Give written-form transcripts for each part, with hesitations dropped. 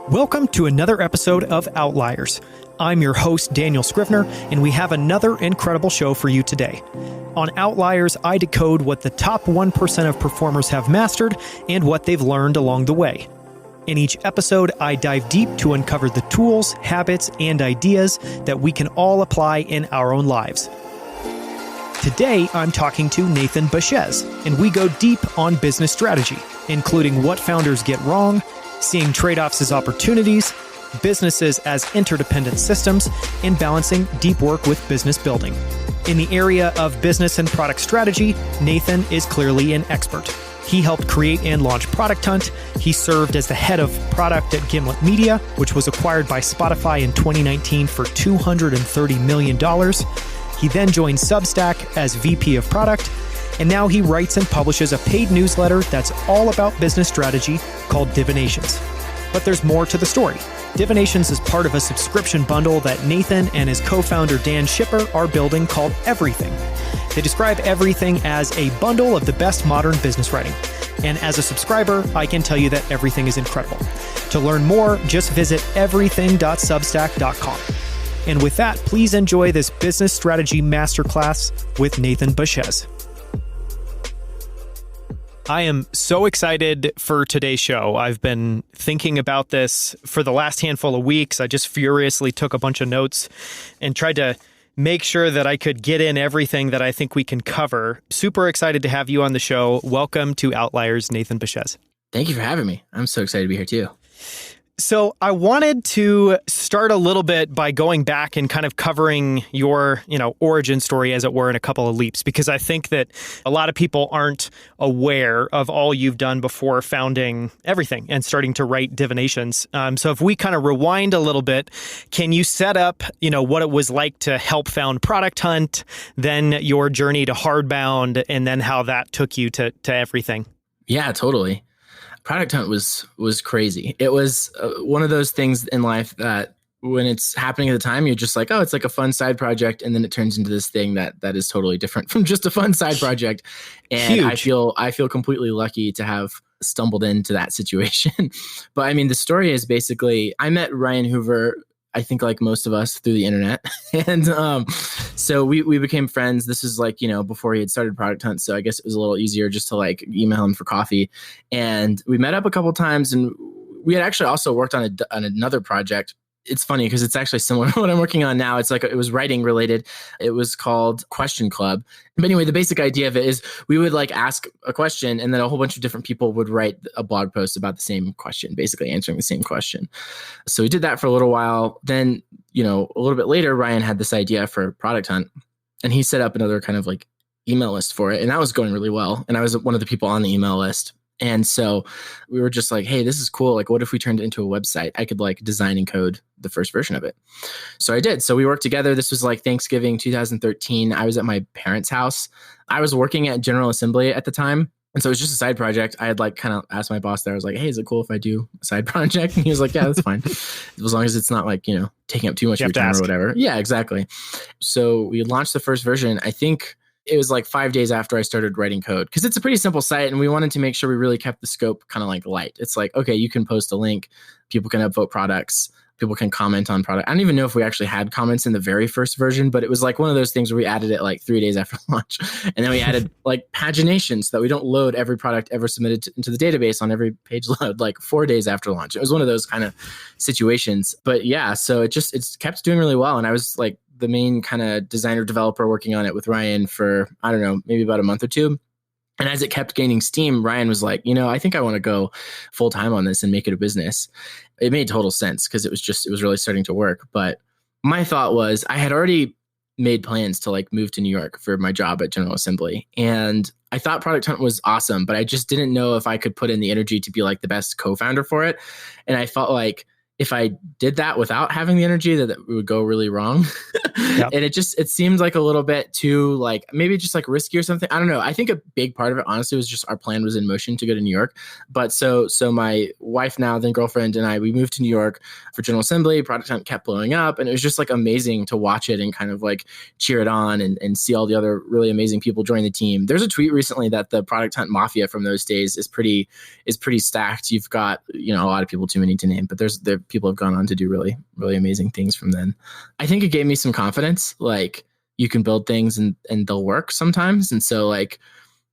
Welcome to another episode of Outliers. I'm your host, Daniel Scrivner, and we have another incredible show for you today. On Outliers, I decode what the top 1% of performers have mastered and what they've learned along the way. In each episode, I dive deep to uncover the tools, habits, and ideas that we can all apply in our own lives. Today, I'm talking to Nathan Baschez, and we go deep on business strategy, including what founders get wrong, seeing trade-offs as opportunities, businesses as interdependent systems, and balancing deep work with business building. In the area of business and product strategy, Nathan is clearly an expert. He helped create and launch Product Hunt. He served as the head of product at Gimlet Media, which was acquired by Spotify in 2019 for $230 million. He then joined Substack as VP of Product, and now he writes and publishes a paid newsletter that's all about business strategy called Divinations. But there's more to the story. Divinations is part of a subscription bundle that Nathan and his co-founder Dan Schipper are building called Everything. They describe Everything as a bundle of the best modern business writing. And as a subscriber, I can tell you that Everything is incredible. To learn more, just visit everything.substack.com. And with that, please enjoy this business strategy masterclass with Nathan Baschez. I am so excited for today's show. I've been thinking about this for the last handful of weeks. I just furiously took a bunch of notes and tried to make sure that I could get in everything that I think we can cover. Super excited to have you on the show. Welcome to Outliers, Nathan Baschez. Thank you for having me. I'm so excited to be here too. So I wanted to start a little bit by going back and kind of covering your, origin story, as it were, in a couple of leaps, because I think that a lot of people aren't aware of all you've done before founding Everything and starting to write Divinations. So if we kind of rewind a little bit, can you set up, what it was like to help found Product Hunt, then your journey to Hardbound, and then how that took you to Everything? Yeah, totally. Product Hunt was crazy. It was one of those things in life that when it's happening at the time, you're just like, oh, it's like a fun side project. And then it turns into this thing that is totally different from just a fun side project. And huge. I feel completely lucky to have stumbled into that situation. But I mean, the story is basically, I met Ryan Hoover, I think like most of us, through the internet. And so we became friends. This is like, before he had started Product Hunt. So I guess it was a little easier just to like email him for coffee. And we met up a couple of times, and we had actually also worked on another project. It's funny because it's actually similar to what I'm working on now. It's like, it was writing related. It was called Question Club. But anyway, the basic idea of it is we would like ask a question, and then a whole bunch of different people would write a blog post about the same question, basically answering the same question. So we did that for a little while. Then, a little bit later, Ryan had this idea for Product Hunt, and he set up another kind of like email list for it. And that was going really well. And I was one of the people on the email list. And so we were just like, hey, this is cool. Like, what if we turned it into a website? I could like design and code the first version of it. So I did. So we worked together. This was like Thanksgiving 2013. I was at my parents' house. I was working at General Assembly at the time. And so it was just a side project. I had like kind of asked my boss there. I was like, hey, is it cool if I do a side project? And he was like, yeah, that's fine. As long as it's not like, taking up too much of your time or whatever. Yeah, exactly. So we launched the first version. I think it was like 5 days after I started writing code, because it's a pretty simple site, and we wanted to make sure we really kept the scope kind of like light. It's like, okay, you can post a link, people can upvote products, people can comment on product. I don't even know if we actually had comments in the very first version, but it was like one of those things where we added it like 3 days after launch. And then we added like paginations so that we don't load every product ever submitted into the database on every page load like 4 days after launch. It was one of those kind of situations. But yeah, so it's kept doing really well. And I was like the main kind of designer developer working on it with Ryan for, I don't know, maybe about a month or two. And as it kept gaining steam, Ryan was like, I think I want to go full time on this and make it a business. It made total sense because it was really starting to work. But my thought was I had already made plans to like move to New York for my job at General Assembly. And I thought Product Hunt was awesome, but I just didn't know if I could put in the energy to be like the best co-founder for it. And I felt like if I did that without having the energy, that it would go really wrong. Yep. And it seemed like a little bit too, like maybe just like risky or something. I don't know. I think a big part of it, honestly, was just our plan was in motion to go to New York. But so my wife now, then girlfriend, and I, we moved to New York for General Assembly. Product Hunt kept blowing up, and it was just like amazing to watch it and kind of like cheer it on and see all the other really amazing people join the team. There's a tweet recently that the Product Hunt Mafia from those days is pretty stacked. You've got, a lot of people, too many to name, but there people have gone on to do really, really amazing things from then. I think it gave me some confidence, like you can build things and they'll work sometimes. And so like,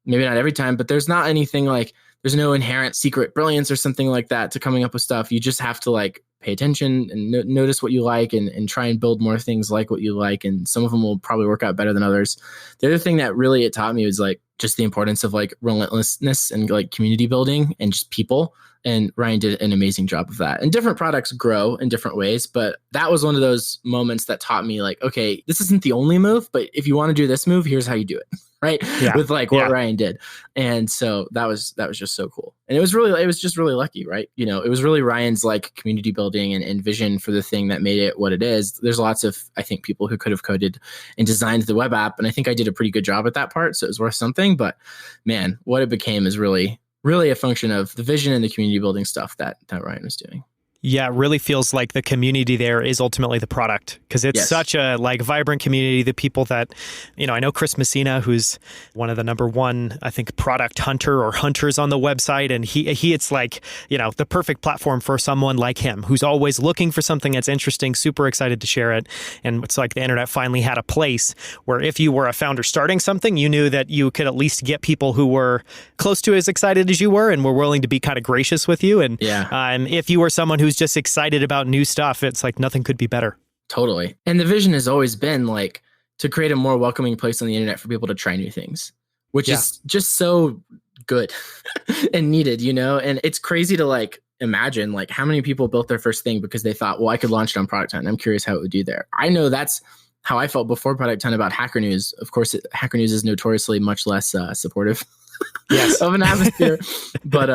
maybe not every time, but there's not anything like, there's no inherent secret brilliance or something like that to coming up with stuff. You just have to like pay attention and notice what you like and try and build more things like what you like. And some of them will probably work out better than others. The other thing that really it taught me was like just the importance of like relentlessness and like community building and just people. And Ryan did an amazing job of that. And different products grow in different ways, but that was one of those moments that taught me like, okay, this isn't the only move, but if you want to do this move, here's how you do it. Right. Yeah. With like what Ryan did. And so that was just so cool. And it was just really lucky, right? It was really Ryan's like community building and vision for the thing that made it what it is. There's lots of, I think, people who could have coded and designed the web app. And I think I did a pretty good job at that part. So it was worth something, but man, what it became is really a function of the vision and the community building stuff that Ryan was doing. Yeah, it really feels like the community there is ultimately the product because it's such a like vibrant community. The people that, I know Chris Messina, who's one of the number one, I think, product hunter or hunters on the website. And he it's like, the perfect platform for someone like him who's always looking for something that's interesting, super excited to share it. And it's like the internet finally had a place where if you were a founder starting something, you knew that you could at least get people who were close to as excited as you were and were willing to be kind of gracious with you. And if you were someone who's just excited about new stuff, it's like nothing could be better. Totally. And the vision has always been like to create a more welcoming place on the internet for people to try new things, which is just so good and needed, and it's crazy to like imagine like how many people built their first thing because they thought, well, I could launch it on Product Hunt. I'm curious how it would do there. I know that's how I felt before Product Hunt about Hacker News. Of course, Hacker News is notoriously much less supportive of an atmosphere, but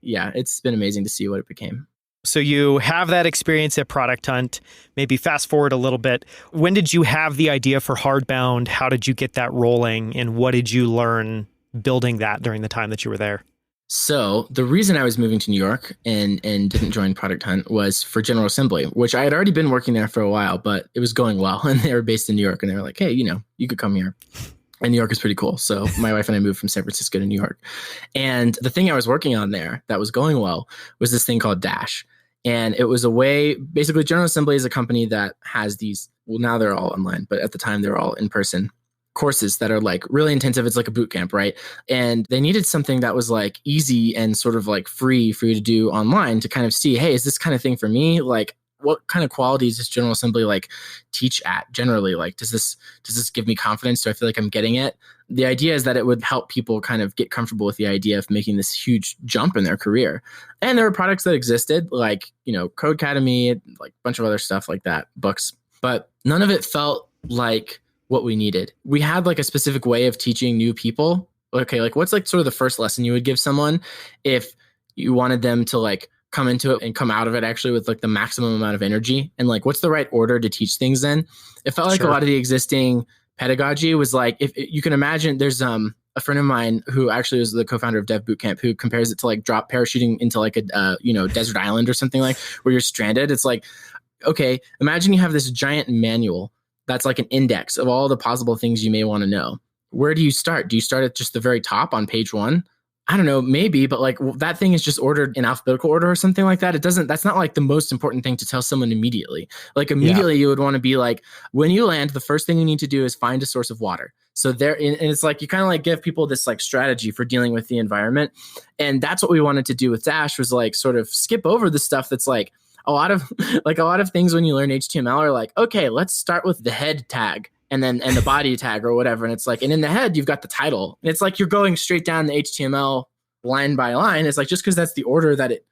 it's been amazing to see what it became. So you have that experience at Product Hunt. Maybe fast forward a little bit. When did you have the idea for Hardbound? How did you get that rolling? And what did you learn building that during the time that you were there? So the reason I was moving to New York and didn't join Product Hunt was for General Assembly, which I had already been working there for a while, but it was going well. And they were based in New York and they were like, hey, you could come here. And New York is pretty cool. So my wife and I moved from San Francisco to New York. And the thing I was working on there that was going well was this thing called Dash. And it was a way, basically General Assembly is a company that has these, well, now they're all online, but at the time they were all in person courses that are like really intensive. It's like a boot camp, right? And they needed something that was like easy and sort of like free for you to do online to kind of see, hey, is this kind of thing for me? Like, what kind of qualities does General Assembly like teach at generally? Like, does this give me confidence? Do I feel like I'm getting it? The idea is that it would help people kind of get comfortable with the idea of making this huge jump in their career. And there were products that existed like, Codecademy, like a bunch of other stuff like that, books, but none of it felt like what we needed. We had like a specific way of teaching new people. Okay, like what's like sort of the first lesson you would give someone if you wanted them to like come into it and come out of it actually with like the maximum amount of energy, and like what's the right order to teach things in? It felt like a lot of the existing pedagogy was like, if you can imagine, there's a friend of mine who actually was the co-founder of Dev Bootcamp who compares it to like drop parachuting into like a desert island or something, like where you're stranded. It's like, okay, imagine you have this giant manual that's like an index of all the possible things you may want to know. Where do you start? Do you start at just the very top on page 1? I don't know, maybe, but like that thing is just ordered in alphabetical order or something like that. That's not like the most important thing to tell someone immediately. Like immediately you would want to be like, when you land, the first thing you need to do is find a source of water. So and it's like, you kind of like give people this like strategy for dealing with the environment. And that's what we wanted to do with Dash, was like sort of skip over the stuff that's like a lot of things when you learn HTML are like, okay, let's start with the head tag. And the body tag or whatever. And it's like, and in the head, you've got the title. And it's like you're going straight down the HTML line by line. It's like, just because that's the order that it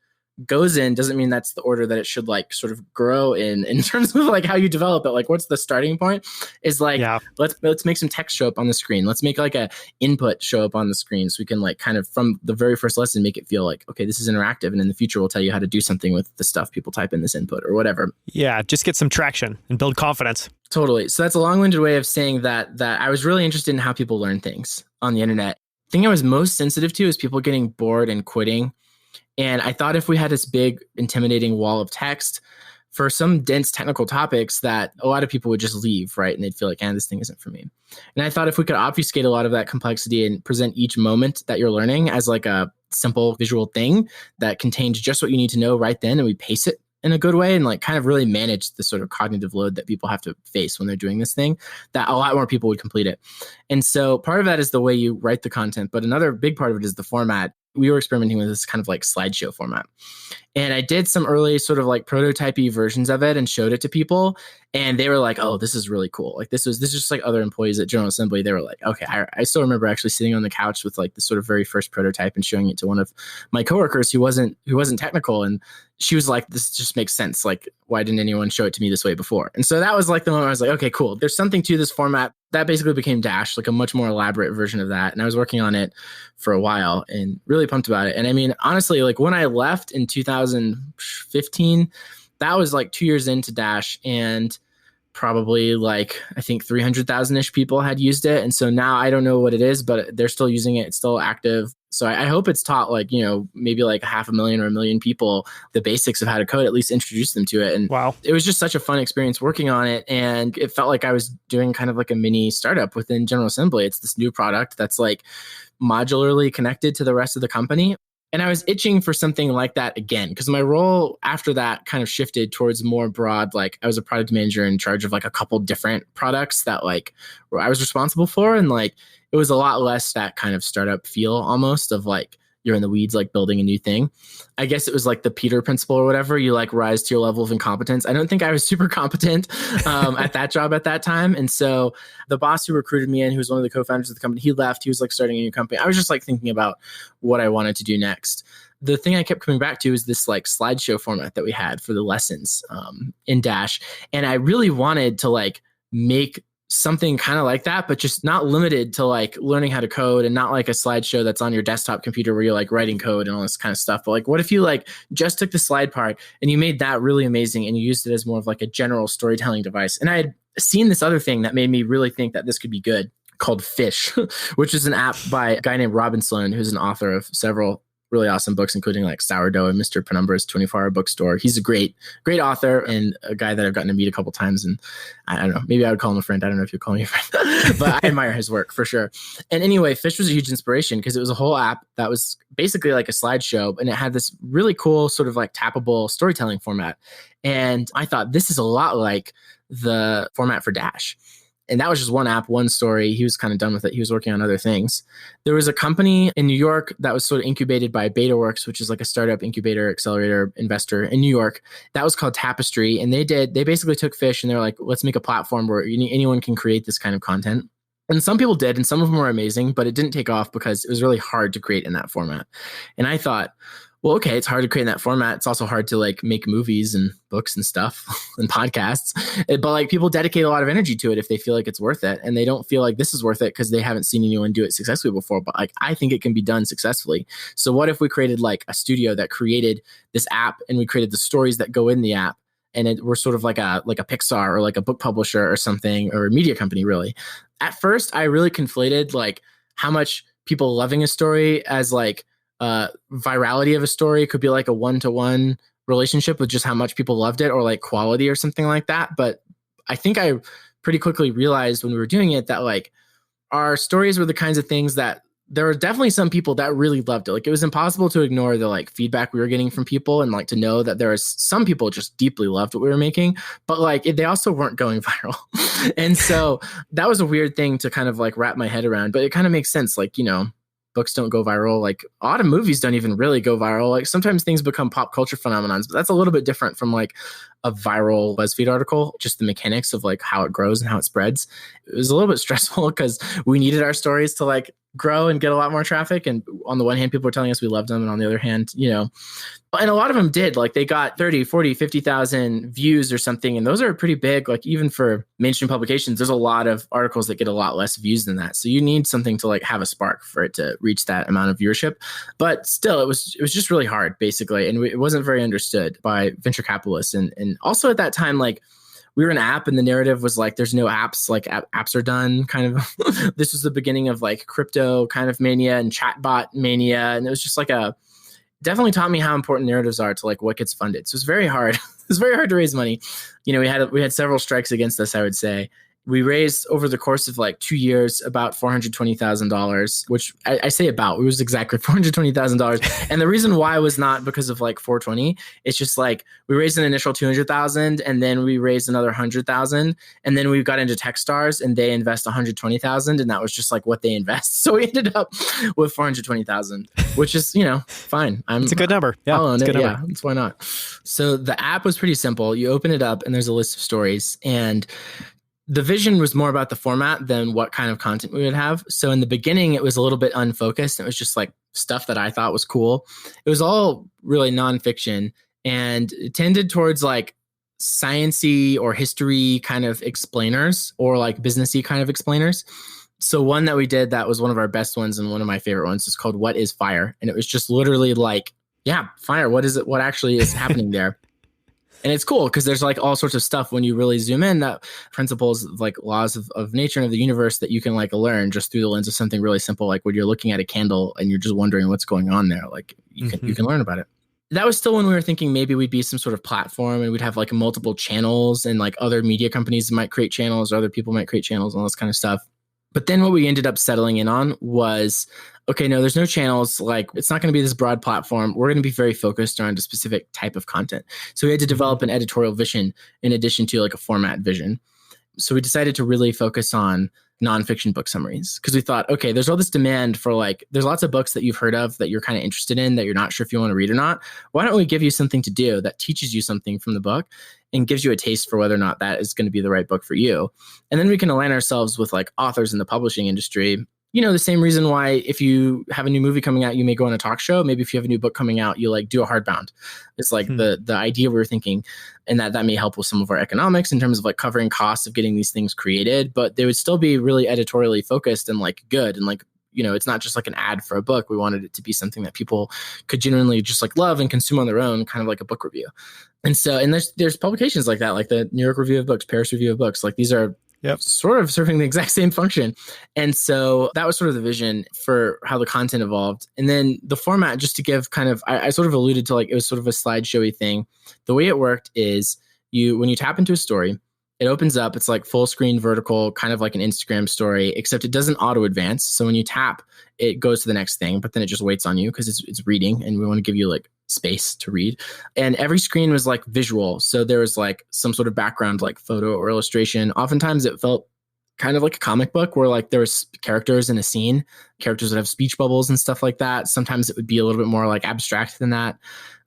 goes in doesn't mean that's the order that it should like sort of grow in terms of like how you develop it. Like what's the starting point is like, let's make some text show up on the screen. Let's make like a input show up on the screen so we can like kind of from the very first lesson, make it feel like, okay, this is interactive. And in the future, we'll tell you how to do something with the stuff people type in this input or whatever. Yeah. Just get some traction and build confidence. Totally. So that's a long-winded way of saying that I was really interested in how people learn things on the internet. The thing I was most sensitive to is people getting bored and quitting. And I thought if we had this big, intimidating wall of text for some dense technical topics that a lot of people would just leave, right? And they'd feel like, this thing isn't for me. And I thought if we could obfuscate a lot of that complexity and present each moment that you're learning as like a simple visual thing that contains just what you need to know right then, and we pace it in a good way and like kind of really manage the sort of cognitive load that people have to face when they're doing this thing, that a lot more people would complete it. And so part of that is the way you write the content, but another big part of it is the format. We were experimenting with this kind of like slideshow format. And I did some early sort of like prototypey versions of it and showed it to people. And they were like, oh, this is really cool. Like this is just like other employees at General Assembly. They were like, okay, I still remember actually sitting on the couch with like the sort of very first prototype and showing it to one of my coworkers who wasn't technical. And she was like, this just makes sense. Like, why didn't anyone show it to me this way before? And so that was like the moment I was like, okay, cool. There's something to this format. That basically became Dash, like a much more elaborate version of that. And I was working on it for a while and really pumped about it. And I mean, honestly, like when I left in 2015, that was like 2 years into Dash, and probably like, I think 300,000-ish people had used it. And so now I don't know what it is, but they're still using it. It's still active. So I hope it's taught like, maybe like 500,000 or 1 million people the basics of how to code, at least introduce them to it. And wow, it was just such a fun experience working on it. And it felt like I was doing kind of like a mini startup within General Assembly. It's this new product that's like modularly connected to the rest of the company. And I was itching for something like that again, because my role after that kind of shifted towards more broad, like I was a product manager in charge of like a couple different products that like I was responsible for. And like, it was a lot less that kind of startup feel almost of like, you're in the weeds, like building a new thing. I guess it was like the Peter principle or whatever. You like rise to your level of incompetence. I don't think I was super competent at that job at that time. And so the boss who recruited me in, who was one of the co-founders of the company, he left. He was like starting a new company. I was just like thinking about what I wanted to do next. The thing I kept coming back to is this like slideshow format that we had for the lessons in Dash. And I really wanted to like make something kind of like that, but just not limited to like learning how to code, and not like a slideshow that's on your desktop computer where you're like writing code and all this kind of stuff. But like, what if you like just took the slide part and you made that really amazing and you used it as more of like a general storytelling device? And I had seen this other thing that made me really think that this could be good called Fish, which is an app by a guy named Robin Sloan, who's an author of several really awesome books, including like Sourdough and Mr. Penumbra's 24-Hour Bookstore. He's a great author and a guy that I've gotten to meet a couple times. And I don't know, maybe I would call him a friend. I don't know if you'd call me a friend, but I admire his work for sure. And anyway, Fish was a huge inspiration because it was a whole app that was basically like a slideshow, and it had this really cool sort of like tappable storytelling format. And I thought this is a lot like the format for Dash. And that was just one app, one story. He was kind of done with it. He was working on other things. There was a company in New York that was sort of incubated by BetaWorks, which is like a startup incubator, accelerator, investor in New York. That was called Tapestry. And they basically took Fish and they're like, let's make a platform where anyone can create this kind of content. And some people did, and some of them were amazing, but it didn't take off because it was really hard to create in that format. And I thought, well, okay, it's hard to create in that format. It's also hard to like make movies and books and stuff and podcasts. But like people dedicate a lot of energy to it if they feel like it's worth it. And they don't feel like this is worth it because they haven't seen anyone do it successfully before. But like, I think it can be done successfully. So what if we created like a studio that created this app, and we created the stories that go in the app, and we're sort of like a Pixar or like a book publisher or something, or a media company really. At first, I really conflated like how much people loving a story as like virality of a story could be like a one-to-one relationship with just how much people loved it, or like quality or something like that. But I think I pretty quickly realized when we were doing it that like our stories were the kinds of things that there were definitely some people that really loved it. Like it was impossible to ignore the like feedback we were getting from people, and like to know that there was some people just deeply loved what we were making, but like they also weren't going viral. And so that was a weird thing to kind of like wrap my head around, but it kind of makes sense. Like, books don't go viral. Like a lot of movies don't even really go viral. Like sometimes things become pop culture phenomenons, but that's a little bit different from like a viral BuzzFeed article, just the mechanics of like how it grows and how it spreads. It was a little bit stressful because we needed our stories to like grow and get a lot more traffic. And on the one hand, people were telling us we loved them. And on the other hand, and a lot of them did, like they got 30, 40, 50,000 views or something. And those are pretty big. Like even for mainstream publications, there's a lot of articles that get a lot less views than that. So you need something to like have a spark for it to reach that amount of viewership. But still, it was just really hard, basically. And it wasn't very understood by venture capitalists. And also at that time, like we were an app and the narrative was like, there's no apps, like apps are done kind of. This was the beginning of like crypto kind of mania and chatbot mania. And it was just like definitely taught me how important narratives are to like what gets funded. So it's very hard. It's very hard to raise money. We had several strikes against us, I would say. We raised over the course of like 2 years about $420,000, which I say about, it was exactly $420,000. And the reason why was not because of like 420. It's just like we raised an initial 200,000 and then we raised another 100,000. And then we got into Techstars and they invest 120,000. And that was just like what they invest. So we ended up with 420,000, which is, fine. It's a good number. Yeah, I'll own it's a it. good number. Yeah, that's why not. So the app was pretty simple. You open it up and there's a list of stories, and the vision was more about the format than what kind of content we would have. So in the beginning, it was a little bit unfocused. It was just like stuff that I thought was cool. It was all really nonfiction and it tended towards like sciencey or history kind of explainers or like businessy kind of explainers. So one that we did that was one of our best ones and one of my favorite ones is called What is Fire? And it was just literally like, yeah, fire. What is it? What actually is happening there? And it's cool because there's like all sorts of stuff when you really zoom in, that principles like laws of nature and of the universe that you can like learn just through the lens of something really simple. Like when you're looking at a candle and you're just wondering what's going on there, like you can learn about it. That was still when we were thinking maybe we'd be some sort of platform and we'd have like multiple channels and like other media companies might create channels or other people might create channels and all this kind of stuff. But then what we ended up settling in on was, okay, no, there's no channels. Like it's not going to be this broad platform. We're going to be very focused around a specific type of content. So we had to develop an editorial vision in addition to like a format vision. So we decided to really focus on nonfiction book summaries because we thought, okay, there's all this demand for like, there's lots of books that you've heard of that you're kind of interested in that you're not sure if you want to read or not. Why don't we give you something to do that teaches you something from the book and gives you a taste for whether or not that is going to be the right book for you? And then we can align ourselves with like authors in the publishing industry. The same reason why if you have a new movie coming out, you may go on a talk show. Maybe if you have a new book coming out, you like do a hardbound. It's like the idea we were thinking, and that may help with some of our economics in terms of like covering costs of getting these things created, but they would still be really editorially focused and like good. And like, it's not just like an ad for a book. We wanted it to be something that people could genuinely just like love and consume on their own, kind of like a book review. And so, and there's publications like that, like the New York Review of Books, Paris Review of Books. Like these are sort of serving the exact same function. And so that was sort of the vision for how the content evolved. And then the format, just to give kind of, I sort of alluded to like, it was sort of a slideshowy thing. The way it worked is when you tap into a story, it opens up, it's like full screen vertical, kind of like an Instagram story, except it doesn't auto advance. So when you tap, it goes to the next thing, but then it just waits on you because it's reading and we want to give you like space to read. And every screen was like visual. So there was like some sort of background, like photo or illustration. Oftentimes it felt kind of like a comic book where like there was characters in a scene, characters that have speech bubbles and stuff like that. Sometimes it would be a little bit more like abstract than that.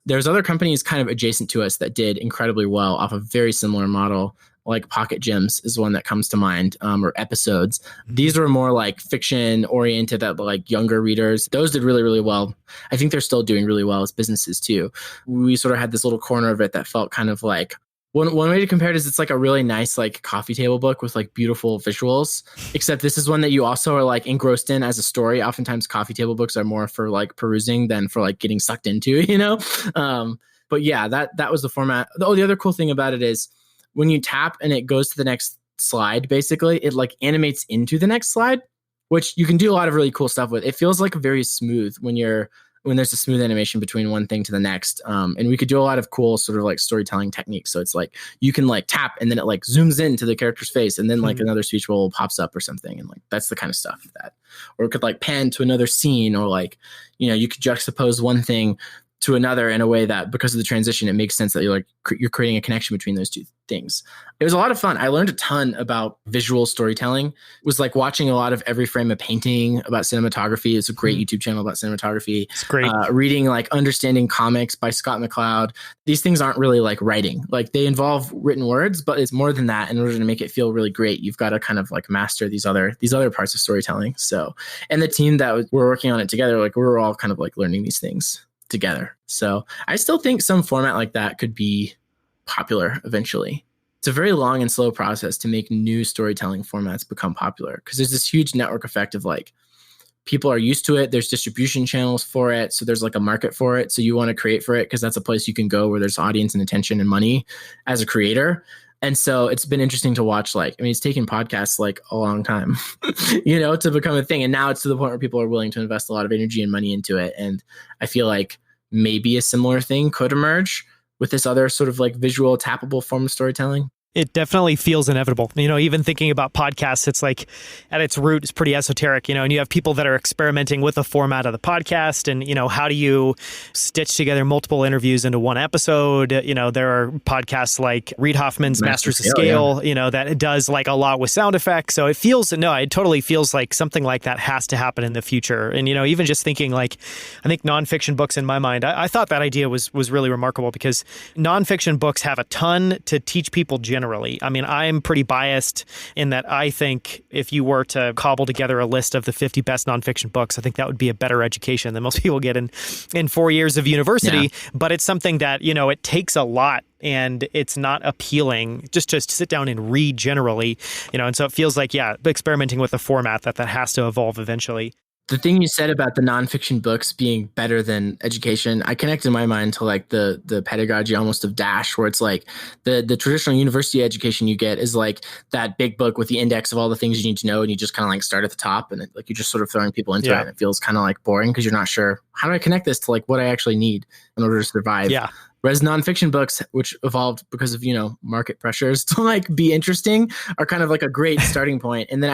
There's other companies kind of adjacent to us that did incredibly well off a very similar model. Like Pocket Gems is one that comes to mind, or Episodes. These were more like fiction oriented at like younger readers. Those did really, really well. I think they're still doing really well as businesses too. We sort of had this little corner of it that felt kind of like, one way to compare it is it's like a really nice like coffee table book with like beautiful visuals, except this is one that you also are like engrossed in as a story. Oftentimes coffee table books are more for like perusing than for like getting sucked into, But yeah, that was the format. Oh, the other cool thing about it is, when you tap and it goes to the next slide, basically, it like animates into the next slide, which you can do a lot of really cool stuff with. It feels like very smooth when there's a smooth animation between one thing to the next. And we could do a lot of cool sort of like storytelling techniques. So it's like you can like tap and then it like zooms into the character's face and then like another speech bubble pops up or something. And like that's the kind of stuff that, or it could like pan to another scene or like, you could juxtapose one thing to another in a way that because of the transition, it makes sense that you're creating a connection between those two things. It was a lot of fun. I learned a ton about visual storytelling. It was like watching a lot of Every Frame a Painting about cinematography. It's a great YouTube channel about cinematography. It's great. Reading like Understanding Comics by Scott McCloud. These things aren't really like writing. Like they involve written words, but it's more than that. In order to make it feel really great, you've got to kind of like master these other parts of storytelling. So, and the team that we're working on it together, like we're all kind of like learning these things together. So I still think some format like that could be popular eventually. It's a very long and slow process to make new storytelling formats become popular because there's this huge network effect of like people are used to it. There's distribution channels for it. So there's like a market for it. So you want to create for it because that's a place you can go where there's audience and attention and money as a creator. And so it's been interesting to watch, like, I mean, it's taken podcasts like a long time, to become a thing. And now it's to the point where people are willing to invest a lot of energy and money into it. And I feel like maybe a similar thing could emerge with this other sort of like visual tappable form of storytelling. It definitely feels inevitable. Even thinking about podcasts, it's like at its root, it's pretty esoteric, and you have people that are experimenting with the format of the podcast and, how do you stitch together multiple interviews into one episode? There are podcasts like Reid Hoffman's Masters of Scale, that does like a lot with sound effects. So it totally feels like something like that has to happen in the future. And, even just thinking like, I think nonfiction books in my mind, I thought that idea was really remarkable because nonfiction books have a ton to teach people generally. I mean, I'm pretty biased in that I think if you were to cobble together a list of the 50 best nonfiction books, I think that would be a better education than most people get in 4 years of university. Yeah. But it's something that, it takes a lot and it's not appealing just to sit down and read generally, and so it feels like, experimenting with a format that has to evolve eventually. The thing you said about the nonfiction books being better than education, I connect in my mind to like the pedagogy almost of Dash, where it's like the traditional university education you get is like that big book with the index of all the things you need to know, and you just kind of like start at the top, and like you're just sort of throwing people into it, and it feels kind of like boring because you're not sure how do I connect this to like what I actually need in order to survive. Yeah. Whereas nonfiction books, which evolved because of, market pressures to like be interesting, are kind of like a great starting point. And then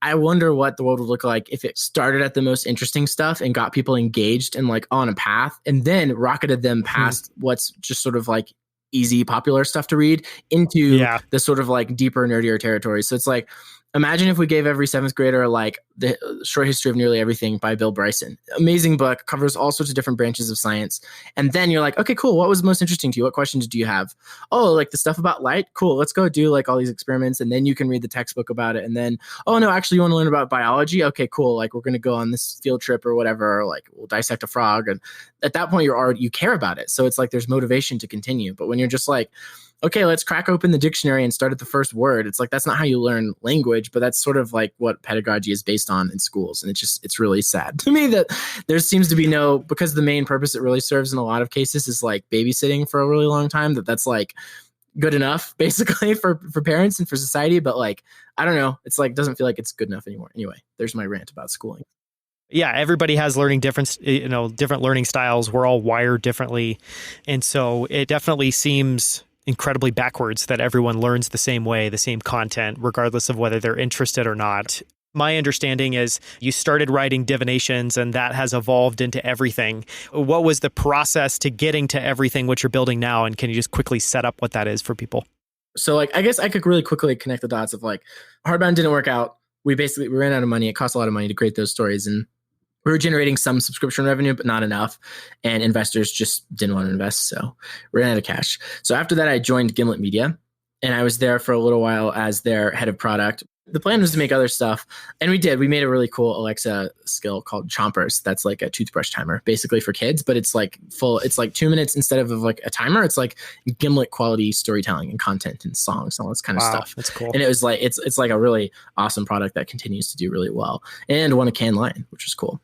I wonder what the world would look like if it started at the most interesting stuff and got people engaged and like on a path and then rocketed them past what's just sort of like easy, popular stuff to read into the sort of like deeper, nerdier territory. So it's like, imagine if we gave every seventh grader like The Short History of Nearly Everything by Bill Bryson. Amazing book, covers all sorts of different branches of science. And then you're like, okay, cool. What was most interesting to you? What questions do you have? Oh, like the stuff about light? Cool. Let's go do like all these experiments. And then you can read the textbook about it. And then, oh no, actually you want to learn about biology? Okay, cool. Like we're going to go on this field trip or whatever, or like we'll dissect a frog. And at that point you care about it. So it's like there's motivation to continue. But when you're just like, okay, let's crack open the dictionary and start at the first word. It's like, that's not how you learn language, but that's sort of like what pedagogy is based on in schools. And it's really sad to me that there seems to be because the main purpose it really serves in a lot of cases is like babysitting for a really long time, that's like good enough basically for parents and for society. But like, I don't know, it's like, doesn't feel like it's good enough anymore. Anyway, there's my rant about schooling. Yeah, everybody has different learning styles. We're all wired differently. And so it definitely seems incredibly backwards that everyone learns the same way, the same content, regardless of whether they're interested or not. My understanding is you started writing Divinations and that has evolved into everything. What was the process to getting to everything what you're building now? And can you just quickly set up what that is for people? So like, I guess I could really quickly connect the dots of like, Hardbound didn't work out. We ran out of money. It cost a lot of money to create those stories. And we were generating some subscription revenue, but not enough. And investors just didn't want to invest. So we ran out of cash. So after that, I joined Gimlet Media and I was there for a little while as their head of product. The plan was to make other stuff. And we did. We made a really cool Alexa skill called Chompers. That's like a toothbrush timer, basically for kids, but it's like it's like 2 minutes instead of like a timer. It's like Gimlet quality storytelling and content and songs and all this kind of stuff. That's cool. And it was like, it's like a really awesome product that continues to do really well and won a Cannes Lion, which was cool.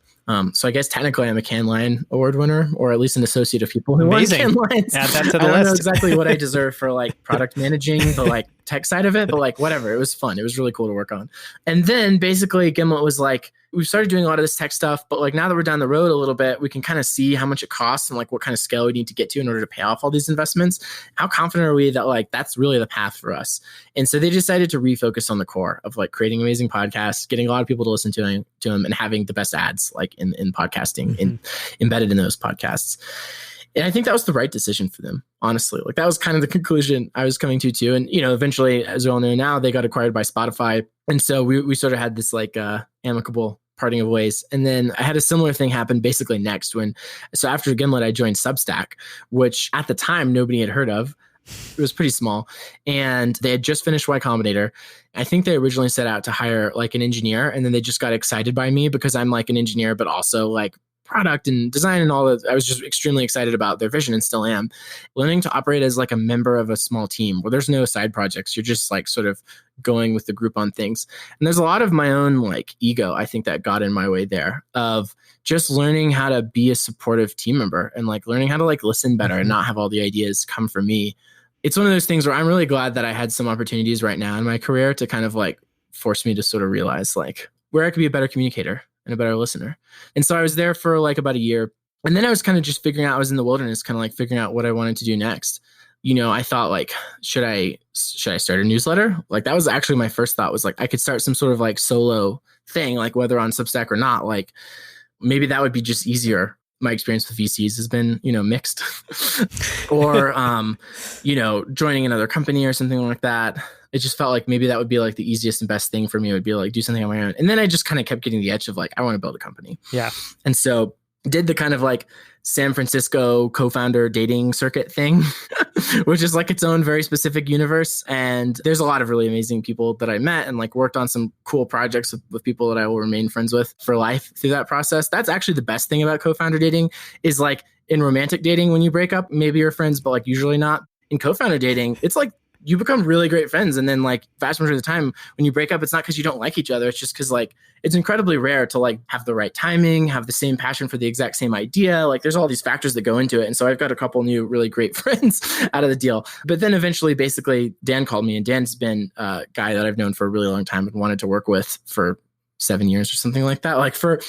So I guess technically I'm a Cannes Lion Award winner, or at least an associate of people who won Cannes Lions. Add that to the I don't list. know exactly what I deserve for like product managing the like tech side of it, but like whatever. It was fun. It was really cool to work on. And then basically Gimlet was like, we started doing a lot of this tech stuff, but like now that we're down the road a little bit, we can kind of see how much it costs and like what kind of scale we need to get to in order to pay off all these investments. How confident are we that like that's really the path for us? And so they decided to refocus on the core of like creating amazing podcasts, getting a lot of people to listen to them, and having the best ads like in podcasting embedded in those podcasts. And I think that was the right decision for them, honestly. Like that was kind of the conclusion I was coming to too. And, eventually, as we all know now, they got acquired by Spotify. And so we sort of had this like amicable parting of ways. And then I had a similar thing happen basically next so after Gimlet, I joined Substack, which at the time nobody had heard of. It was pretty small. And they had just finished Y Combinator. I think they originally set out to hire like an engineer, and then they just got excited by me because I'm like an engineer, but also like product and design and all that. I was just extremely excited about their vision and still am. Learning to operate as like a member of a small team where there's no side projects. You're just like sort of going with the group on things. And there's a lot of my own like ego, I think, that got in my way there of just learning how to be a supportive team member and like learning how to like listen better and not have all the ideas come from me. It's one of those things where I'm really glad that I had some opportunities right now in my career to kind of like force me to sort of realize like where I could be a better communicator and a better listener. And so I was there for like about a year. And then I was kind of just figuring out, I was in the wilderness, kind of like figuring out what I wanted to do next. I thought like, should I start a newsletter? Like that was actually my first thought, was like, I could start some sort of like solo thing, like whether on Substack or not, like maybe that would be just easier. My experience with VCs has been, mixed or, joining another company or something like that. It just felt like maybe that would be like the easiest and best thing for me would be like do something on my own. And then I just kind of kept getting the itch of like, I want to build a company. Yeah. And so did the kind of like San Francisco co-founder dating circuit thing, which is like its own very specific universe. And there's a lot of really amazing people that I met and like worked on some cool projects with people that I will remain friends with for life through that process. That's actually the best thing about co-founder dating is like in romantic dating, when you break up, maybe you're friends, but like usually not. In co-founder dating, it's like you become really great friends. And then like vast majority of the time when you break up, it's not because you don't like each other. It's just because like it's incredibly rare to like have the right timing, have the same passion for the exact same idea. Like there's all these factors that go into it. And so I've got a couple new really great friends out of the deal. But then eventually, basically, Dan called me, and Dan's been a guy that I've known for a really long time and wanted to work with for 7 years or something like that, like for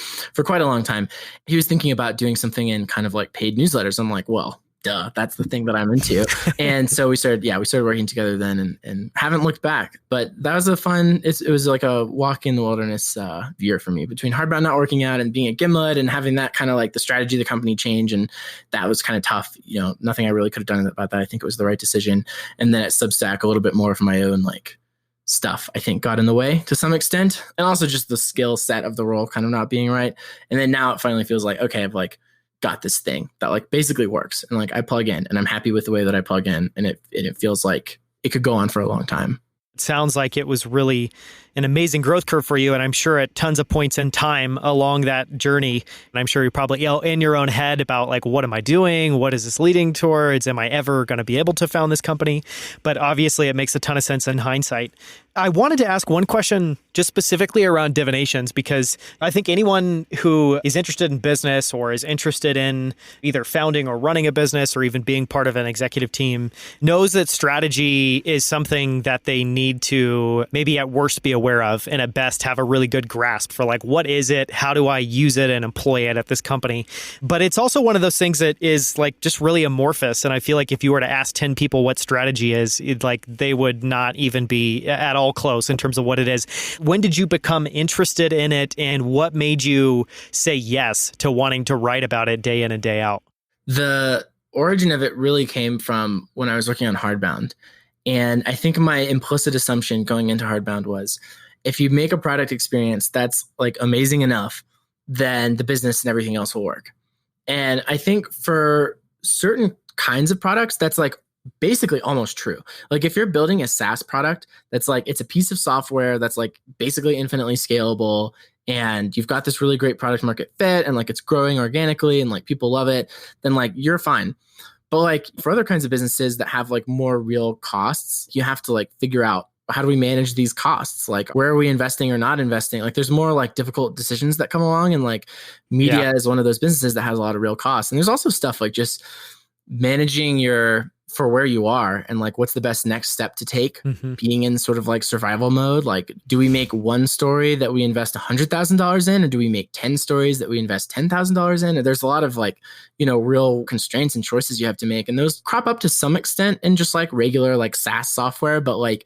quite a long time. He was thinking about doing something in kind of like paid newsletters. I'm like, well, duh, that's the thing that I'm into. And so we started working together then and haven't looked back. But that was it was like a walk in the wilderness year for me, between Hardbound not working out and being at Gimlet and having that kind of like the strategy of the company change. And that was kind of tough. Nothing I really could have done about that. I think it was the right decision. And then at Substack, a little bit more of my own like stuff, I think, got in the way to some extent. And also just the skill set of the role kind of not being right. And then now it finally feels like, okay, I've like got this thing that like basically works, and like I plug in and I'm happy with the way that I plug in, and it feels like it could go on for a long time. It sounds like it was really an amazing growth curve for you. And I'm sure at tons of points in time along that journey, and I'm sure you're probably in your own head about like, what am I doing? What is this leading towards? Am I ever going to be able to found this company? But obviously it makes a ton of sense in hindsight. I wanted to ask one question just specifically around Divinations, because I think anyone who is interested in business or is interested in either founding or running a business or even being part of an executive team knows that strategy is something that they need to maybe at worst be aware of, and at best have a really good grasp for like, what is it? How do I use it and employ it at this company? But it's also one of those things that is like just really amorphous. And I feel like if you were to ask 10 people what strategy is, they would not even be at all close in terms of what it is. When did you become interested in it, and what made you say yes to wanting to write about it day in and day out? The origin of it really came from when I was working on Hardbound. And I think my implicit assumption going into Hardbound was, if you make a product experience that's like amazing enough, then the business and everything else will work. And I think for certain kinds of products, that's like basically almost true. Like if you're building a SaaS product that's like, it's a piece of software that's like basically infinitely scalable, and you've got this really great product market fit, and like it's growing organically and like people love it, then like you're fine. But like for other kinds of businesses that have like more real costs, you have to like figure out, how do we manage these costs? Like, where are we investing or not investing? Like there's more like difficult decisions that come along, and like media is one of those businesses that has a lot of real costs. And there's also stuff like just managing for where you are and like what's the best next step to take, being in sort of like survival mode. Like, do we make one story that we invest $100,000 in, or do we make 10 stories that we invest $10,000 in? And there's a lot of like, real constraints and choices you have to make. And those crop up to some extent in just like regular like SaaS software, but like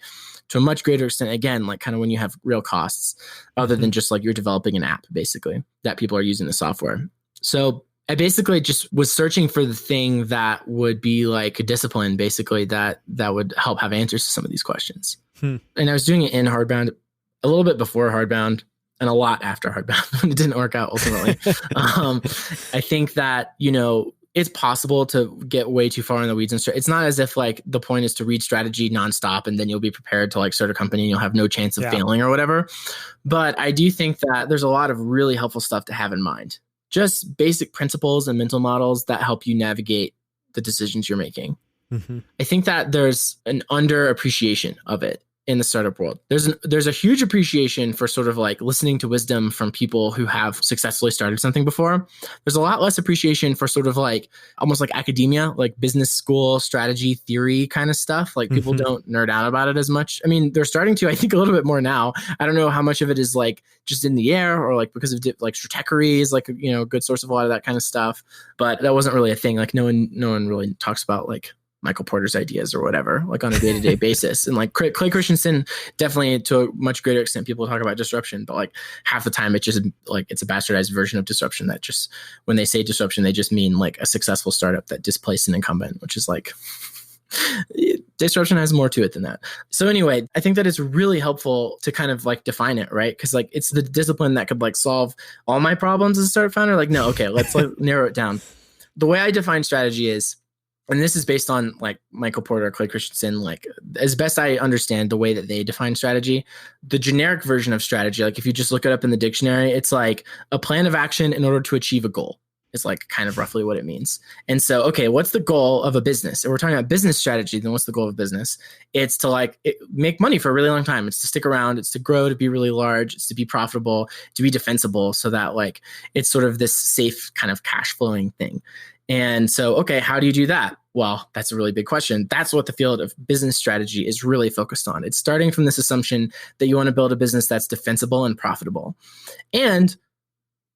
to a much greater extent, again, like kind of when you have real costs other than just like you're developing an app basically that people are using the software. So I basically just was searching for the thing that would be like a discipline, basically, that would help have answers to some of these questions. And I was doing it in Hardbound, a little bit before Hardbound, and a lot after Hardbound. It didn't work out ultimately. I think that, it's possible to get way too far in the weeds. And it's not as if like the point is to read strategy nonstop and then you'll be prepared to like start a company and you'll have no chance of failing or whatever. But I do think that there's a lot of really helpful stuff to have in mind. Just basic principles and mental models that help you navigate the decisions you're making. I think that there's an underappreciation of it in the startup world. There's a huge appreciation for sort of like listening to wisdom from people who have successfully started something before. There's a lot less appreciation for sort of like almost like academia, like business school strategy theory kind of stuff. Like people don't nerd out about it as much. I mean, they're starting to, I think, a little bit more now. I don't know how much of it is like just in the air or like because of like stratechery is like, a good source of a lot of that kind of stuff. But that wasn't really a thing. Like no one really talks about like Michael Porter's ideas or whatever, like on a day-to-day basis. And like Clay Christensen, definitely to a much greater extent, people talk about disruption, but like half the time it just like, it's a bastardized version of disruption that just, when they say disruption, they just mean like a successful startup that displaced an incumbent, which is like, disruption has more to it than that. So anyway, I think that it's really helpful to kind of like define it, right? Because like it's the discipline that could like solve all my problems as a startup founder. Like, no, okay, let's like narrow it down. The way I define strategy is, and this is based on like Michael Porter, Clay Christensen, like as best I understand the way that they define strategy, the generic version of strategy, like if you just look it up in the dictionary, it's like a plan of action in order to achieve a goal. It's like kind of roughly what it means. And so, okay, what's the goal of a business? If we're talking about business strategy, then what's the goal of business? It's to like make money for a really long time. It's to stick around. It's to grow, to be really large. It's to be profitable, to be defensible, so that like it's sort of this safe kind of cash flowing thing. And so, okay, how do you do that? Well, that's a really big question. That's what the field of business strategy is really focused on. It's starting from this assumption that you want to build a business that's defensible and profitable. And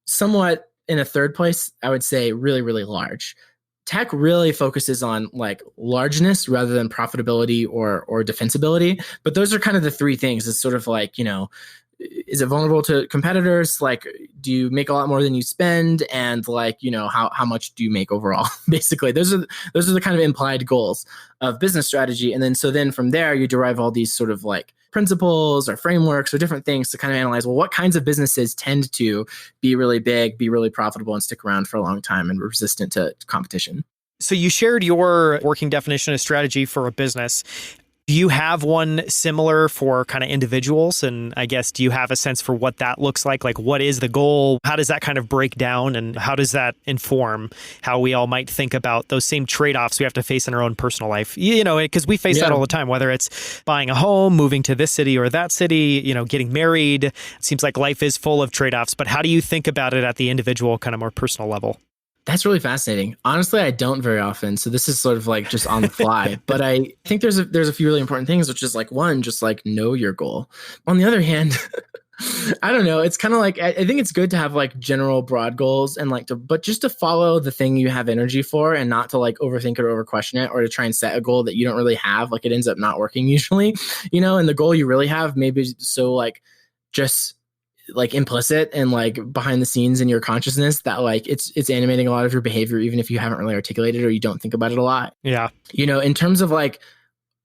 somewhat in a third place, I would say really, really large. Tech really focuses on like largeness rather than profitability or defensibility. But those are kind of the three things. It's sort of like, is it vulnerable to competitors? Like, do you make a lot more than you spend? And like, how much do you make overall? Basically, those are the kind of implied goals of business strategy. And then from there, you derive all these sort of like principles or frameworks or different things to kind of analyze, well, what kinds of businesses tend to be really big, be really profitable, and stick around for a long time and resistant to competition. So you shared your working definition of strategy for a business. Do you have one similar for kind of individuals? And I guess, do you have a sense for what that looks like? Like, what is the goal? How does that kind of break down? And how does that inform how we all might think about those same trade-offs we have to face in our own personal life? Because we face that all the time, whether it's buying a home, moving to this city or that city, getting married. It seems like life is full of trade-offs. But how do you think about it at the individual, kind of more personal level? That's really fascinating. Honestly, I don't very often. So this is sort of like just on the fly. But I think there's a few really important things, which is like, one, just like know your goal. On the other hand, I don't know. It's kind of like, I think it's good to have like general broad goals and like but just to follow the thing you have energy for and not to like overthink it or over question it or to try and set a goal that you don't really have. Like it ends up not working usually, and the goal you really have maybe so like just like implicit and like behind the scenes in your consciousness that like it's animating a lot of your behavior, even if you haven't really articulated or you don't think about it a lot. Yeah. In terms of like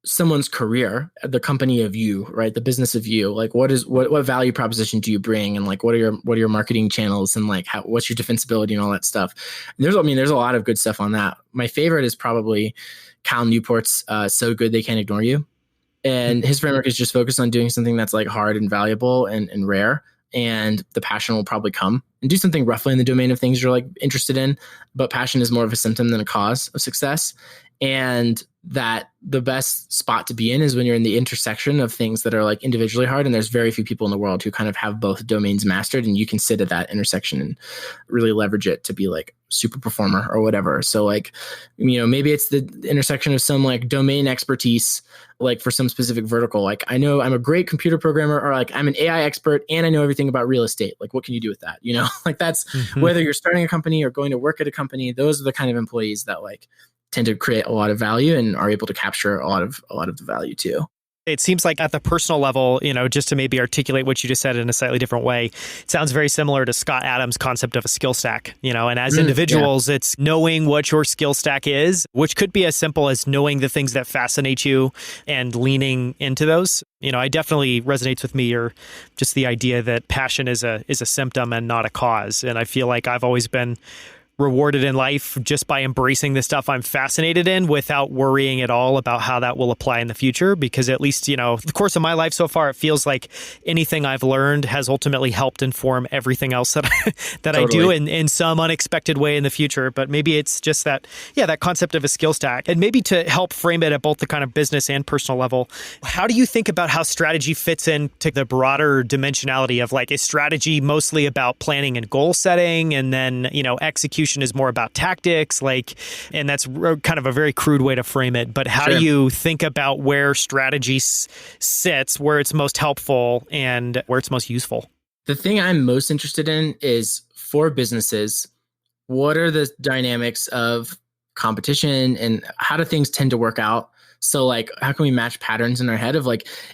someone's career, the company of you, right? The business of you, like what value proposition do you bring? And like, what are your marketing channels and like what's your defensibility and all that stuff? And there's a lot of good stuff on that. My favorite is probably Cal Newport's So Good They Can't Ignore You. And his framework is just focused on doing something that's like hard and valuable and rare. And the passion will probably come, and do something roughly in the domain of things you're like interested in. But passion is more of a symptom than a cause of success. And that the best spot to be in is when you're in the intersection of things that are like individually hard. And there's very few people in the world who kind of have both domains mastered, and you can sit at that intersection and really leverage it to be like super performer or whatever. So like, maybe it's the intersection of some like domain expertise, like for some specific vertical. Like I know I'm a great computer programmer, or like I'm an AI expert and I know everything about real estate. Like what can you do with that? Like that's whether you're starting a company or going to work at a company, those are the kind of employees that like tend to create a lot of value and are able to capture a lot of the value too. It seems like at the personal level, just to maybe articulate what you just said in a slightly different way, it sounds very similar to Scott Adams' concept of a skill stack, and as individuals, it's knowing what your skill stack is, which could be as simple as knowing the things that fascinate you and leaning into those. I definitely resonates with me, or just the idea that passion is a symptom and not a cause. And I feel like I've always been rewarded in life just by embracing the stuff I'm fascinated in without worrying at all about how that will apply in the future. Because at least, the course of my life so far, it feels like anything I've learned has ultimately helped inform everything else that I do in some unexpected way in the future. But maybe it's just that concept of a skill stack. And maybe to help frame it at both the kind of business and personal level, how do you think about how strategy fits into the broader dimensionality of is strategy mostly about planning and goal setting, and then, execution is more about tactics, and that's kind of a very crude way to frame it. But how do you think about where strategy sits, where it's most helpful and where it's most useful? The thing I'm most interested in is, for businesses, what are the dynamics of competition and how do things tend to work out? So how can we match patterns in our head of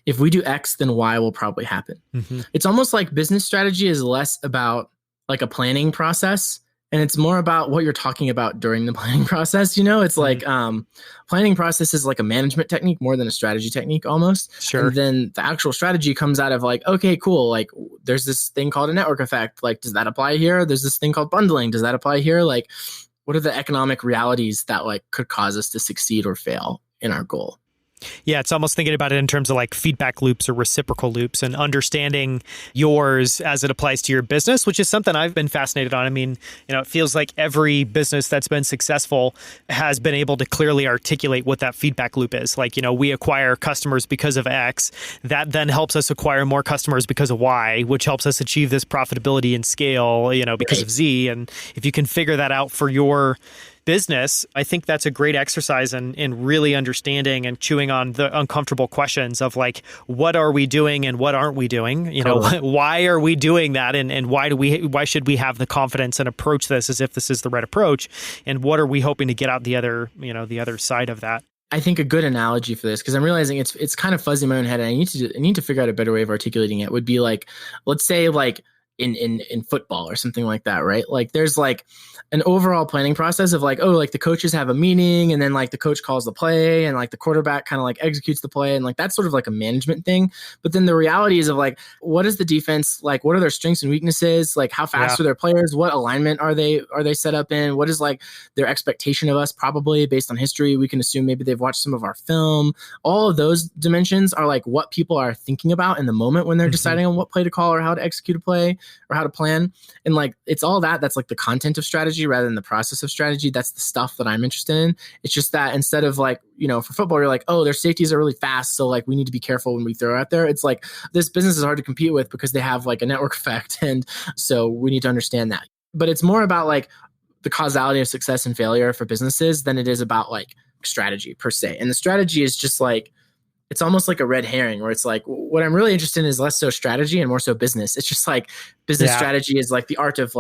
if we do X, then Y will probably happen. Mm-hmm. It's almost like business strategy is less about a planning process, and it's more about what you're talking about during the planning process. It's planning process is like a management technique more than a strategy technique almost. Sure. And then the actual strategy comes out of okay, cool. There's this thing called a network effect. Does that apply here? There's this thing called bundling. Does that apply here? What are the economic realities that could cause us to succeed or fail in our goal? Yeah, it's almost thinking about it in terms of feedback loops or reciprocal loops, and understanding yours as it applies to your business, which is something I've been fascinated on. I mean, it feels like every business that's been successful has been able to clearly articulate what that feedback loop is. We acquire customers because of X. That then helps us acquire more customers because of Y, which helps us achieve this profitability and scale, because of Z. And if you can figure that out for your business, I think that's a great exercise in really understanding and chewing on the uncomfortable questions of what are we doing and what aren't we doing? Why are we doing that? And why should we have the confidence and approach this as if this is the right approach? And what are we hoping to get out the other side of that? I think a good analogy for this, because I'm realizing it's kind of fuzzy in my own head, and I need to figure out a better way of articulating it, would be let's say in football or something like that, right? There's an overall planning process of the coaches have a meeting, and then the coach calls the play, and the quarterback kind of executes the play, and that's sort of a management thing. But then the reality is of what is the defense, what are their strengths and weaknesses, how fast are their players, what alignment are they set up in, what is their expectation of us, probably based on history. We can assume maybe they've watched some of our film. All of those dimensions are what people are thinking about in the moment when they're deciding on what play to call or how to execute a play or how to plan. And it's all that's the content of strategy rather than the process of strategy. That's the stuff that I'm interested in. It's just that instead of for football, you're oh, their safeties are really fast, so we need to be careful when we throw out there. It's this business is hard to compete with because they have a network effect, and so we need to understand that. But it's more about the causality of success and failure for businesses than it is about strategy per se. And the strategy is just it's almost like a red herring, where it's what I'm really interested in is less so strategy and more so business. It's just business strategy is the art of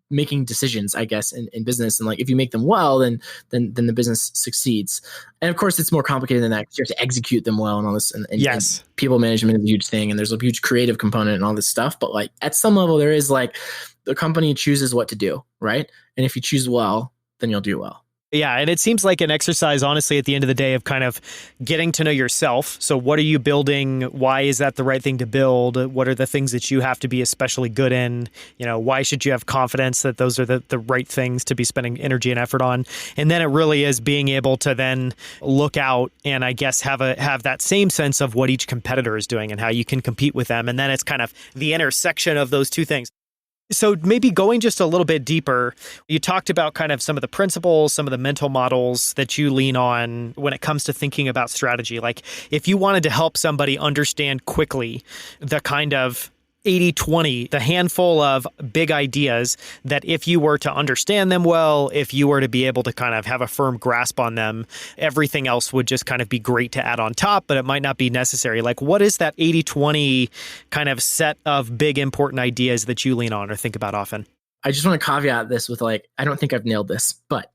making decisions, I guess, in business. And if you make them well, then the business succeeds. And of course, it's more complicated than that, because you have to execute them well and all this. And yes, and people management is a huge thing, and there's a huge creative component and all this stuff. But at some level, there is the company chooses what to do, right? And if you choose well, then you'll do well. Yeah, and it seems like an exercise, honestly, at the end of the day, of kind of getting to know yourself. So what are you building? Why is that the right thing to build? What are the things that you have to be especially good in? Why should you have confidence that those are the right things to be spending energy and effort on? And then it really is being able to then look out and, I guess, have that same sense of what each competitor is doing and how you can compete with them. And then it's kind of the intersection of those two things. So maybe going just a little bit deeper, you talked about kind of some of the principles, some of the mental models that you lean on when it comes to thinking about strategy. If you wanted to help somebody understand quickly the kind of 80-20, the handful of big ideas that if you were to understand them well, if you were to be able to kind of have a firm grasp on them, everything else would just kind of be great to add on top, but it might not be necessary. What is that 80-20 kind of set of big important ideas that you lean on or think about often? I just want to caveat this with I don't think I've nailed this, but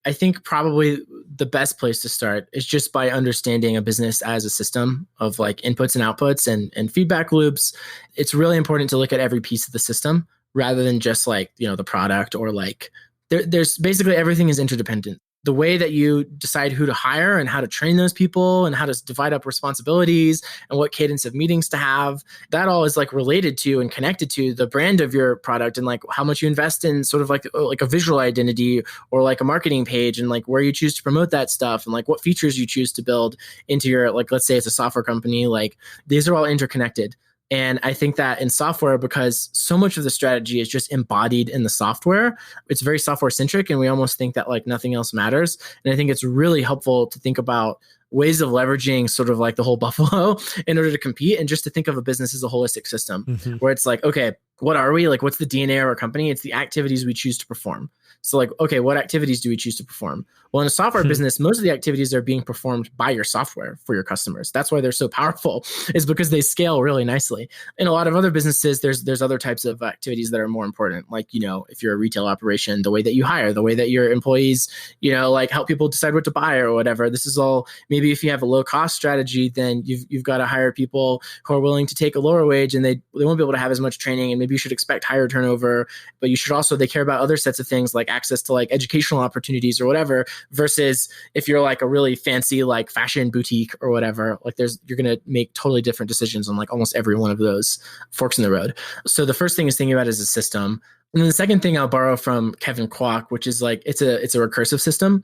I think probably the best place to start is just by understanding a business as a system of like inputs and outputs and feedback loops. It's really important to look at every piece of the system rather than just like, the product or like there's basically everything is interdependent. The way that you decide who to hire and how to train those people and how to divide up responsibilities and what cadence of meetings to have, that all is like related to and connected to the brand of your product and like how much you invest in sort of like a visual identity or like a marketing page and like where you choose to promote that stuff and like what features you choose to build into your, like, let's say it's a software company, like these are all interconnected. And I think that in software, because so much of the strategy is just embodied in the software, it's very software centric and we almost think that like nothing else matters. And I think it's really helpful to think about ways of leveraging sort of like the whole buffalo in order to compete and just to think of a business as a holistic system where it's like, okay, what are we? Like, what's the DNA of our company? It's the activities we choose to perform. So like, okay, what activities do we choose to perform? Well, in a software business, most of the activities are being performed by your software for your customers. That's why they're so powerful, is because they scale really nicely. In a lot of other businesses, there's other types of activities that are more important. Like, if you're a retail operation, the way that you hire, the way that your employees, like help people decide what to buy or whatever. This is all, maybe if you have a low cost strategy, then you've got to hire people who are willing to take a lower wage and they won't be able to have as much training and maybe you should expect higher turnover, but you should also, they care about other sets of things like access to like educational opportunities or whatever, versus if you're like a really fancy like fashion boutique or whatever, like you're going to make totally different decisions on like almost every one of those forks in the road. So the first thing is thinking about is a system. And then the second thing I'll borrow from Kevin Kwok, which is like, it's a recursive system.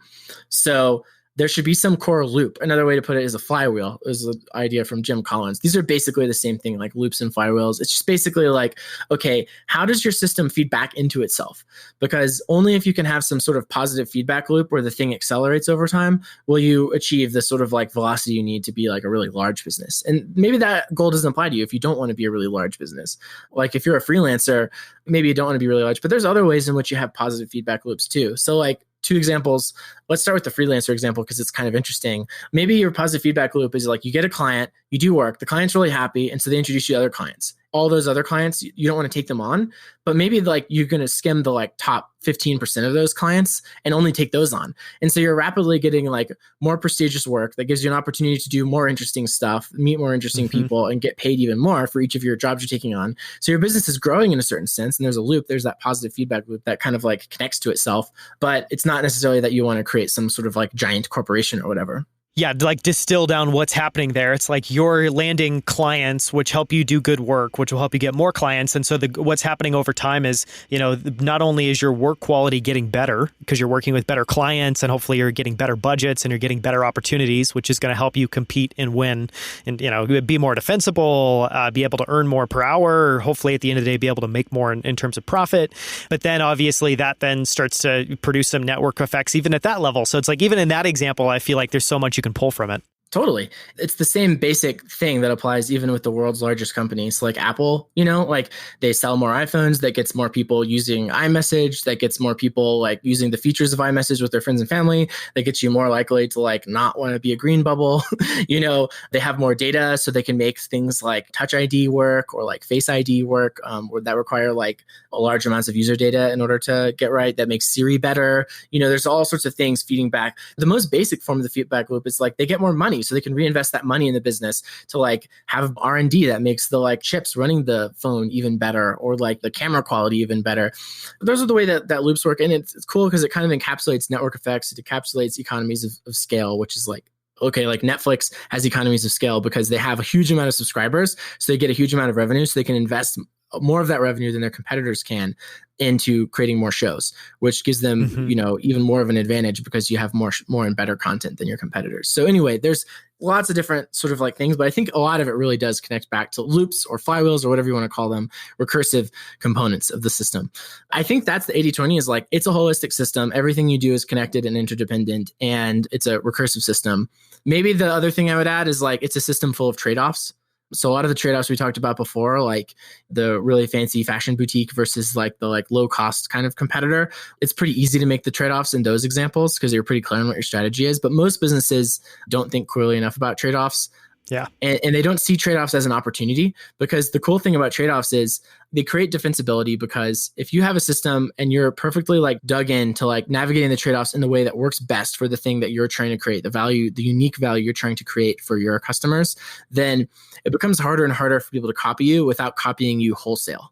So there should be some core loop. Another way to put it is a flywheel. Is an idea from Jim Collins. These are basically the same thing, like loops and flywheels. It's just basically like, okay, how does your system feed back into itself? Because only if you can have some sort of positive feedback loop where the thing accelerates over time, will you achieve the sort of like velocity you need to be like a really large business. And maybe that goal doesn't apply to you if you don't want to be a really large business. Like if you're a freelancer, maybe you don't want to be really large, but there's other ways in which you have positive feedback loops too. So like, two examples. Let's start with the freelancer example because it's kind of interesting. Maybe your positive feedback loop is like you get a client, you do work, the client's really happy, and so they introduce you to other clients. All those other clients, you don't want to take them on, but maybe like you're going to skim the like top 15% of those clients and only take those on. And so you're rapidly getting like more prestigious work that gives you an opportunity to do more interesting stuff, meet more interesting people, and get paid even more for each of your jobs you're taking on. So your business is growing in a certain sense, and there's a loop, there's that positive feedback loop that kind of like connects to itself, but it's not necessarily that you want to create some sort of like giant corporation or whatever. Yeah, like distill down what's happening there. It's like you're landing clients, which help you do good work, which will help you get more clients. And so what's happening over time is, not only is your work quality getting better because you're working with better clients and hopefully you're getting better budgets and you're getting better opportunities, which is going to help you compete and win and, be more defensible, be able to earn more per hour, or hopefully at the end of the day, be able to make more in terms of profit. But then obviously that then starts to produce some network effects even at that level. So it's like, even in that example, I feel like there's so much you can pull from it. Totally. It's the same basic thing that applies even with the world's largest companies like Apple, like they sell more iPhones, that gets more people using iMessage, that gets more people like using the features of iMessage with their friends and family, that gets you more likely to like not want to be a green bubble. They have more data so they can make things like Touch ID work or like Face ID work that require like a large amounts of user data in order to get right. That makes Siri better. There's all sorts of things feeding back. The most basic form of the feedback loop is like they get more money. So they can reinvest that money in the business to like have R&D that makes the like chips running the phone even better or like the camera quality even better. But those are the way that loops work. And it's cool because it kind of encapsulates network effects. It encapsulates economies of scale, which is like, okay, like Netflix has economies of scale because they have a huge amount of subscribers. So they get a huge amount of revenue. So they can invest more of that revenue than their competitors can into creating more shows, which gives them, even more of an advantage because you have more and better content than your competitors. So anyway, there's lots of different sort of like things, but I think a lot of it really does connect back to loops or flywheels or whatever you want to call them, recursive components of the system. I think that's the 80-20 is like, it's a holistic system. Everything you do is connected and interdependent, and it's a recursive system. Maybe the other thing I would add is like, it's a system full of trade-offs. So a lot of the trade-offs we talked about before, like the really fancy fashion boutique versus like the like low cost kind of competitor, it's pretty easy to make the trade-offs in those examples because you're pretty clear on what your strategy is. But most businesses don't think clearly enough about trade-offs. Yeah. And they don't see trade-offs as an opportunity, because the cool thing about trade-offs is they create defensibility, because if you have a system and you're perfectly like dug in to like navigating the trade-offs in the way that works best for the thing that you're trying to create, the value, the unique value you're trying to create for your customers, then it becomes harder and harder for people to copy you without copying you wholesale.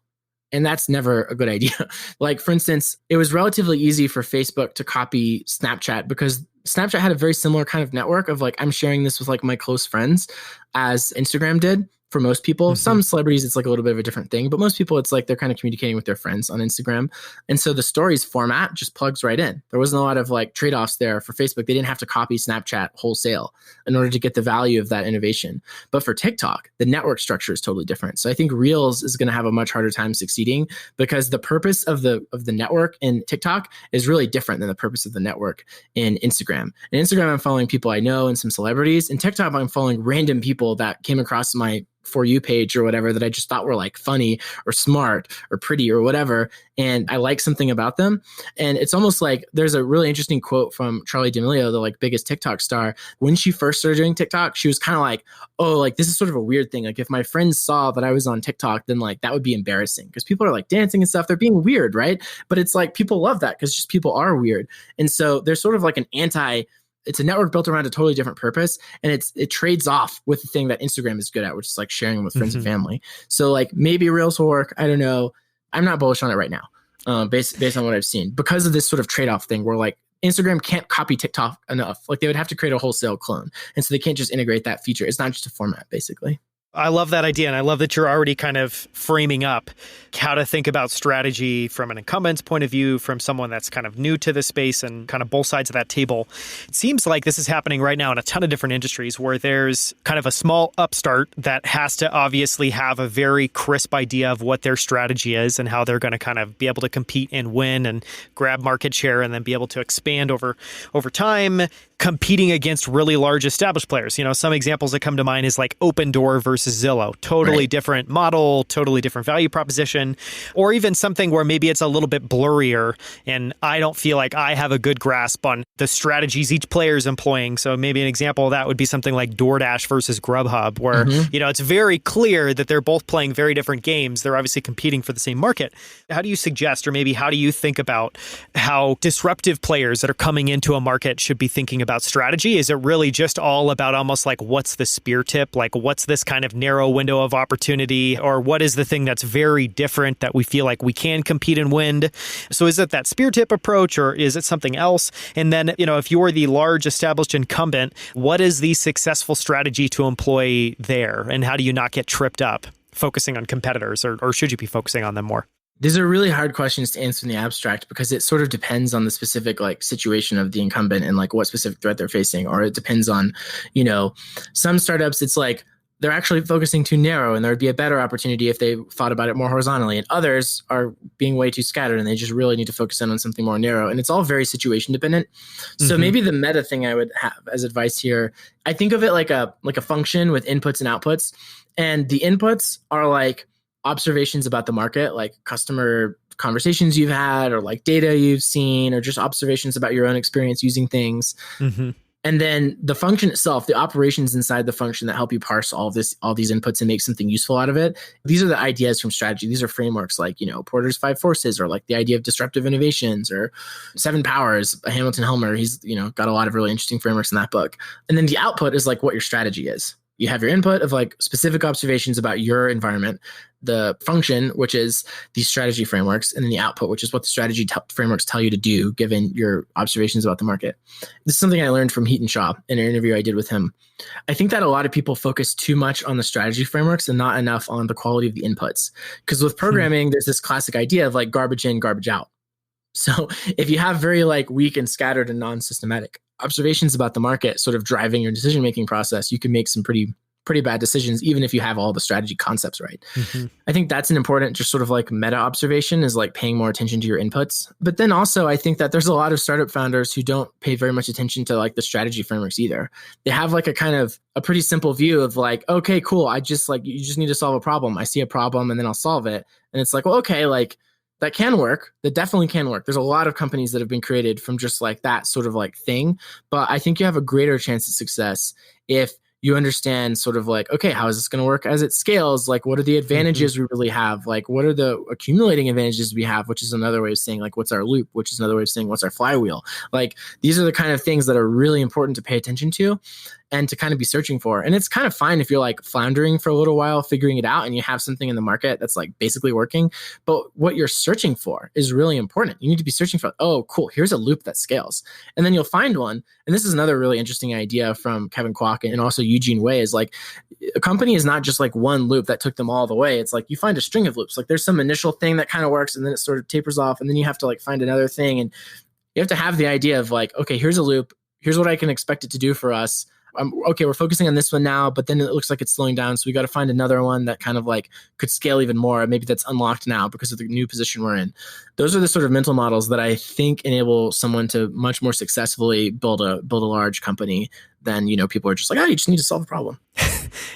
And that's never a good idea. Like, for instance, it was relatively easy for Facebook to copy Snapchat, because Snapchat had a very similar kind of network of like, I'm sharing this with like my close friends, as Instagram did for most people. Mm-hmm. Some celebrities, it's like a little bit of a different thing, but most people, it's like they're kind of communicating with their friends on Instagram. And so the stories format just plugs right in. There wasn't a lot of like trade-offs there for Facebook. They didn't have to copy Snapchat wholesale in order to get the value of that innovation. But for TikTok, the network structure is totally different. So I think Reels is going to have a much harder time succeeding, because the purpose of the network in TikTok is really different than the purpose of the network in Instagram. In Instagram, I'm following people I know and some celebrities. In TikTok, I'm following random people that came across my For You page or whatever that I just thought were like funny or smart or pretty or whatever. And I like something about them. And it's almost like there's a really interesting quote from Charli D'Amelio, the like biggest TikTok star. When she first started doing TikTok, she was kind of like, oh, like this is sort of a weird thing. Like if my friends saw that I was on TikTok, then like that would be embarrassing, because people are like dancing and stuff. They're being weird, right? But it's like people love that because just people are weird. And so there's sort of like it's a network built around a totally different purpose, and it trades off with the thing that Instagram is good at, which is like sharing with friends and family. So like maybe Reels will work. I don't know. I'm not bullish on it right now, based on what I've seen, because of this sort of trade-off thing where like Instagram can't copy TikTok enough. Like they would have to create a wholesale clone, and so they can't just integrate that feature. It's not just a format, basically. I love that idea. And I love that you're already kind of framing up how to think about strategy from an incumbent's point of view, from someone that's kind of new to the space, and kind of both sides of that table. It seems like this is happening right now in a ton of different industries, where there's kind of a small upstart that has to obviously have a very crisp idea of what their strategy is and how they're going to kind of be able to compete and win and grab market share, and then be able to expand over time, competing against really large established players. You know, some examples that come to mind is like Opendoor versus Zillow. Totally different model, totally different value proposition, or even something where maybe it's a little bit blurrier and I don't feel like I have a good grasp on the strategies each player is employing. So maybe an example of that would be something like DoorDash versus Grubhub, where, you know, it's very clear that they're both playing very different games. They're obviously competing for the same market. How do you suggest, or maybe how do you think about how disruptive players that are coming into a market should be thinking about strategy? Is it really just all about almost like, what's the spear tip? Like, what's this kind of narrow window of opportunity? Or what is the thing that's very different that we feel like we can compete and win? So is it that spear tip approach, or is it something else? And then, you know, if you're the large established incumbent, what is the successful strategy to employ there? And how do you not get tripped up focusing on competitors, or should you be focusing on them more? These are really hard questions to answer in the abstract, because it sort of depends on the specific like situation of the incumbent and like what specific threat they're facing. Or it depends on, you know, some startups, it's like they're actually focusing too narrow and there would be a better opportunity if they thought about it more horizontally. And others are being way too scattered and they just really need to focus in on something more narrow. And it's all very situation dependent. So maybe the meta thing I would have as advice here, I think of it like a function with inputs and outputs. And the inputs are like observations about the market, like customer conversations you've had, or like data you've seen, or just observations about your own experience using things. And then the function itself, the operations inside the function that help you parse all these inputs and make something useful out of it. These are the ideas from strategy. These are frameworks like, you know, Porter's 5 Forces, or like the idea of disruptive innovations, or 7 Powers, Hamilton Helmer. He's, you know, got a lot of really interesting frameworks in that book. And then the output is like what your strategy is. You have your input of like specific observations about your environment, the function, which is these strategy frameworks, and then the output, which is what the strategy frameworks tell you to do given your observations about the market. This is something I learned from Heaton Shaw in an interview I did with him. I think that a lot of people focus too much on the strategy frameworks and not enough on the quality of the inputs. Because with programming, there's this classic idea of like garbage in, garbage out. So if you have very like weak and scattered and non-systematic observations about the market sort of driving your decision-making process, you can make some pretty bad decisions, even if you have all the strategy concepts right. I think that's an important just sort of like meta observation, is like paying more attention to your inputs. But then also I think that there's a lot of startup founders who don't pay very much attention to like the strategy frameworks either. They have like a pretty simple view of like, okay, cool. You just need to solve a problem. I see a problem and then I'll solve it. And it's like, well, okay, like that can work. That definitely can work. There's a lot of companies that have been created from just like that sort of like thing. But I think you have a greater chance of success if you understand sort of like, okay, how is this going to work as it scales? Like, what are the advantages we really have? Like, what are the accumulating advantages we have, which is another way of saying like, what's our loop, which is another way of saying what's our flywheel? Like, these are the kind of things that are really important to pay attention to and to kind of be searching for. And it's kind of fine if you're like floundering for a little while, figuring it out, and you have something in the market that's like basically working. But what you're searching for is really important. You need to be searching for, oh, cool, here's a loop that scales. And then you'll find one. And this is another really interesting idea from Kevin Kwok and also Eugene Wei, is like, a company is not just like one loop that took them all the way. It's like you find a string of loops. Like there's some initial thing that kind of works, and then it sort of tapers off, and then you have to like find another thing. And you have to have the idea of like, okay, here's a loop. Here's what I can expect it to do for us. Okay, we're focusing on this one now, but then it looks like it's slowing down. So we got to find another one that kind of like could scale even more. Maybe that's unlocked now because of the new position we're in. Those are the sort of mental models that I think enable someone to much more successfully build a large company than, people are just like, oh, you just need to solve a problem.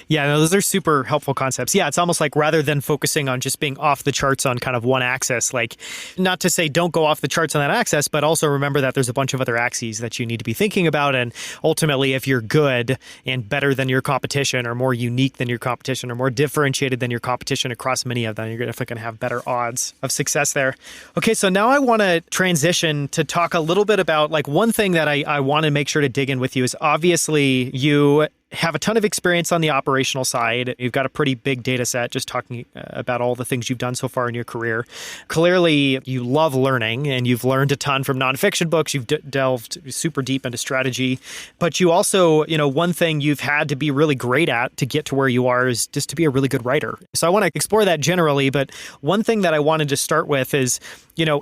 Yeah, no, those are super helpful concepts. Yeah, it's almost like rather than focusing on just being off the charts on kind of one axis, like not to say don't go off the charts on that axis, but also remember that there's a bunch of other axes that you need to be thinking about. And ultimately, if you're good and better than your competition or more unique than your competition or more differentiated than your competition across many of them, you're definitely going to have better odds of success there. Okay, so now I want to transition to talk a little bit about like one thing that I want to make sure to dig in with you is obviously you have a ton of experience on the operational side. You've got a pretty big data set, just talking about all the things you've done so far in your career. Clearly, you love learning, and you've learned a ton from nonfiction books. You've delved super deep into strategy. But you also, one thing you've had to be really great at to get to where you are is just to be a really good writer. So I want to explore that generally, but one thing that I wanted to start with is,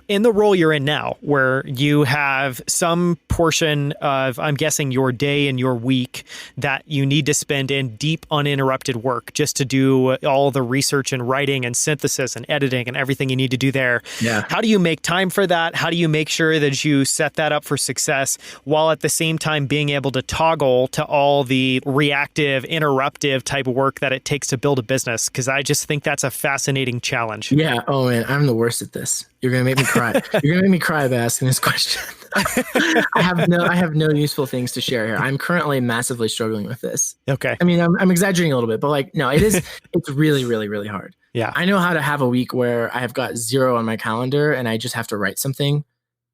in the role you're in now, where you have some portion of, I'm guessing, your day and your week that you need to spend in deep, uninterrupted work just to do all the research and writing and synthesis and editing and everything you need to do there. Yeah. How do you make time for that? How do you make sure that you set that up for success while at the same time being able to toggle to all the reactive, interruptive type of work that it takes to build a business? Because I just think that's a fascinating challenge. Yeah. Oh, man, I'm the worst at this. You're going to make me cry. You're going to make me cry by asking this question. I have no useful things to share here. I'm currently massively struggling with this. Okay. I mean, I'm exaggerating a little bit, but like, no, it's really, really, really hard. Yeah. I know how to have a week where I have got 0 on my calendar and I just have to write something.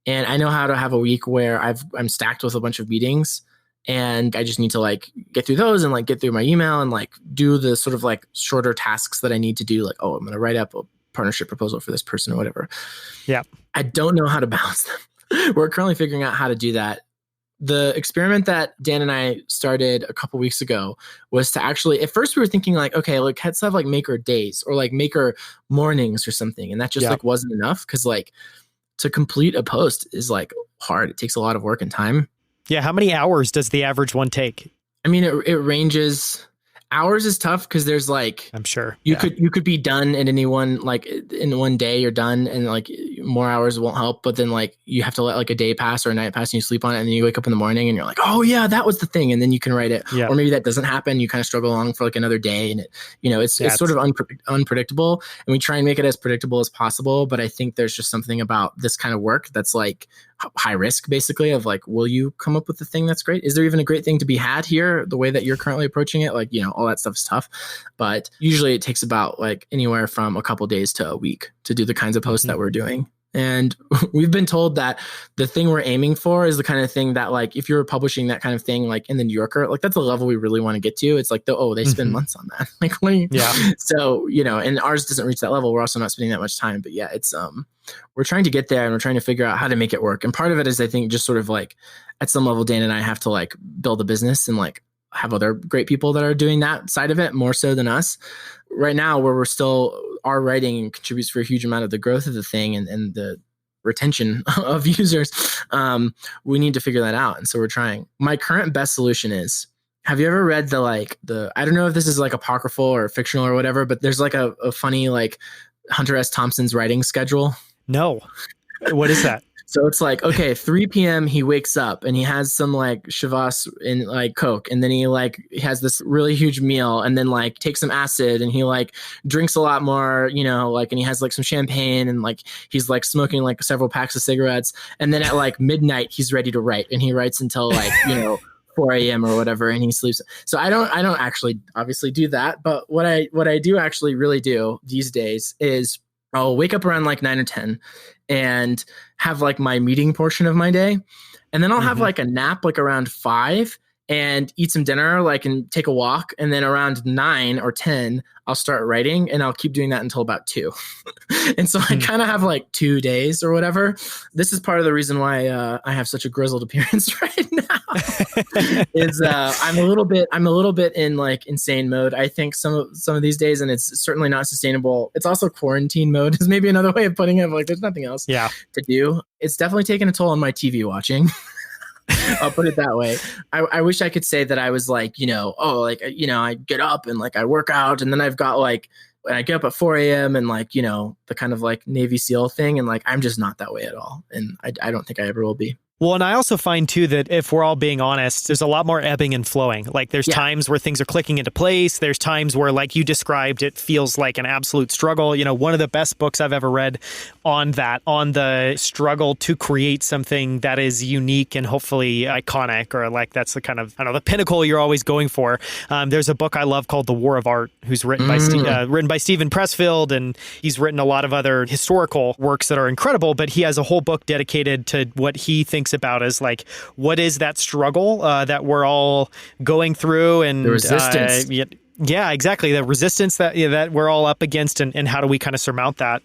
And I know how to have a week where I'm stacked with a bunch of meetings and I just need to like get through those and like get through my email and like do the sort of like shorter tasks that I need to do. Like, oh, I'm going to write up a partnership proposal for this person or whatever. Yeah. I don't know how to balance them. We're currently figuring out how to do that. The experiment that Dan and I started a couple weeks ago was to actually, at first we were thinking like, okay, like let's have like maker days or like maker mornings or something. And that just like wasn't enough because like to complete a post is like hard. It takes a lot of work and time. Yeah. How many hours does the average one take? I mean, it ranges. Hours is tough because there's like, I'm sure you could be done at any one, like in one day you're done and like more hours won't help. But then like you have to let like a day pass or a night pass and you sleep on it and then you wake up in the morning and you're like, oh yeah, that was the thing. And then you can write it. Yeah. Or maybe that doesn't happen. You kind of struggle along for like another day and it, it's sort of unpredictable and we try and make it as predictable as possible. But I think there's just something about this kind of work that's like high risk basically of like, will you come up with the thing that's great? Is there even a great thing to be had here? The way that you're currently approaching it, like, all that stuff is tough, but usually it takes about like anywhere from a couple days to a week to do the kinds of posts that we're doing. And we've been told that the thing we're aiming for is the kind of thing that like, if you're publishing that kind of thing, like in the New Yorker, like that's a level we really want to get to. It's like, they spend months on that. Like, so, and ours doesn't reach that level. We're also not spending that much time, but yeah, it's, we're trying to get there and we're trying to figure out how to make it work. And part of it is, I think, just sort of like at some level, Dan and I have to like build a business and like have other great people that are doing that side of it more so than us right now, where we're still, our writing contributes for a huge amount of the growth of the thing and the retention of users. We need to figure that out. And so we're trying. My current best solution is, have you ever read I don't know if this is like apocryphal or fictional or whatever, but there's like a funny, like Hunter S. Thompson's writing schedule. No. What is that? So it's like, okay, 3 p.m. he wakes up and he has some like Shavas and like Coke. And then he has this really huge meal and then like takes some acid and he like drinks a lot more, and he has like some champagne and like he's like smoking like several packs of cigarettes. And then at like midnight, he's ready to write and he writes until like, 4 a.m. or whatever, and he sleeps. So I don't actually obviously do that. But what I do actually really do these days is I'll wake up around like 9 or 10 and have like my meeting portion of my day. And then I'll have like a nap like around 5 and eat some dinner, like, and take a walk. And then around 9 or 10, I'll start writing, and I'll keep doing that until about 2. And so I kind of have like 2 days or whatever. This is part of the reason why I have such a grizzled appearance right now. Is I'm a little bit in like insane mode. I think some of these days, and it's certainly not sustainable. It's also quarantine mode is maybe another way of putting it. Like, there's nothing else to do. It's definitely taken a toll on my TV watching. I'll put it that way. I wish I could say that I was like, I get up and like I work out, and then I've got like, and I get up at 4 a.m. and like, the kind of like Navy SEAL thing. And like, I'm just not that way at all. And I don't think I ever will be. Well, and I also find, too, that if we're all being honest, there's a lot more ebbing and flowing. Like, there's times where things are clicking into place. There's times where, like you described, it feels like an absolute struggle. One of the best books I've ever read on the struggle to create something that is unique and hopefully iconic, or like that's the kind of, the pinnacle you're always going for. There's a book I love called The War of Art, who's written by Stephen Pressfield, and he's written a lot of other historical works that are incredible, but he has a whole book dedicated to what he thinks about as like, what is that struggle that we're all going through, and the resistance. Yeah, exactly. The resistance that we're all up against, and how do we kind of surmount that?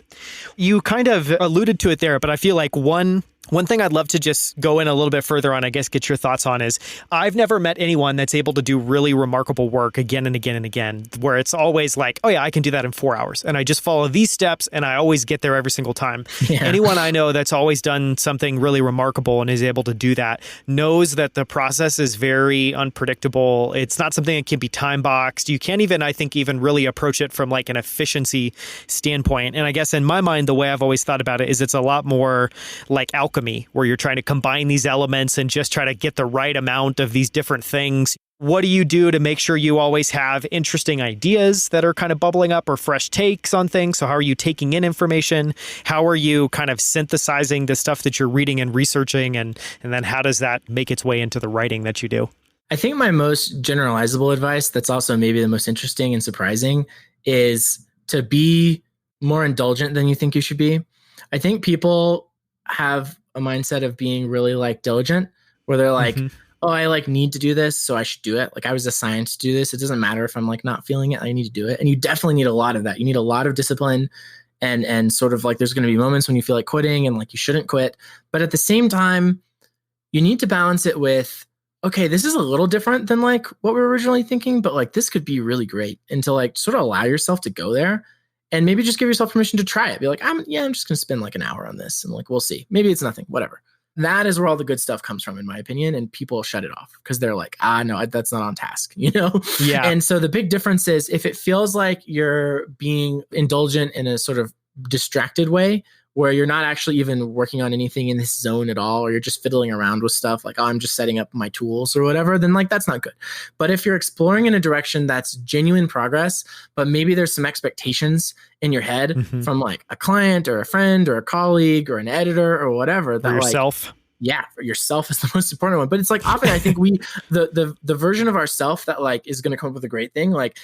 You kind of alluded to it there, but I feel like one thing I'd love to just go in a little bit further on, I guess, get your thoughts on, is I've never met anyone that's able to do really remarkable work again and again and again, where it's always like, oh yeah, I can do that in 4 hours, and I just follow these steps and I always get there every single time. Yeah. Anyone I know that's always done something really remarkable and is able to do that knows that the process is very unpredictable. It's not something that can be time boxed. You can't even, I think, even really approach it from like an efficiency standpoint. And I guess in my mind, the way I've always thought about it is it's a lot more like alchemy, where you're trying to combine these elements and just try to get the right amount of these different things. What do you do to make sure you always have interesting ideas that are kind of bubbling up, or fresh takes on things? So how are you taking in information? How are you kind of synthesizing the stuff that you're reading and researching? And then how does that make its way into the writing that you do? I think my most generalizable advice, that's also maybe the most interesting and surprising, is to be more indulgent than you think you should be. I think people have a mindset of being really like diligent, where they're like, oh, I like need to do this, so I should do it. Like, I was assigned to do this. It doesn't matter if I'm like not feeling it. I need to do it. And you definitely need a lot of that. You need a lot of discipline, and sort of like there's going to be moments when you feel like quitting, and like you shouldn't quit. But at the same time, you need to balance it with, okay, this is a little different than like what we were originally thinking, but like this could be really great. And to like sort of allow yourself to go there. And maybe just give yourself permission to try it. Be like, I'm just going to spend like an hour on this, and like, we'll see. Maybe it's nothing, whatever. That is where all the good stuff comes from, in my opinion. And people shut it off because they're like, no, that's not on task, Yeah. And so the big difference is, if it feels like you're being indulgent in a sort of distracted way, where you're not actually even working on anything in this zone at all, or you're just fiddling around with stuff like, I'm just setting up my tools or whatever, then like that's not good. But if you're exploring in a direction that's genuine progress, but maybe there's some expectations in your head from like a client or a friend or a colleague or an editor or whatever, that, for yourself. Like, yeah, for yourself is the most important one. But it's like, often I think the version of ourself that like is going to come up with a great thing, like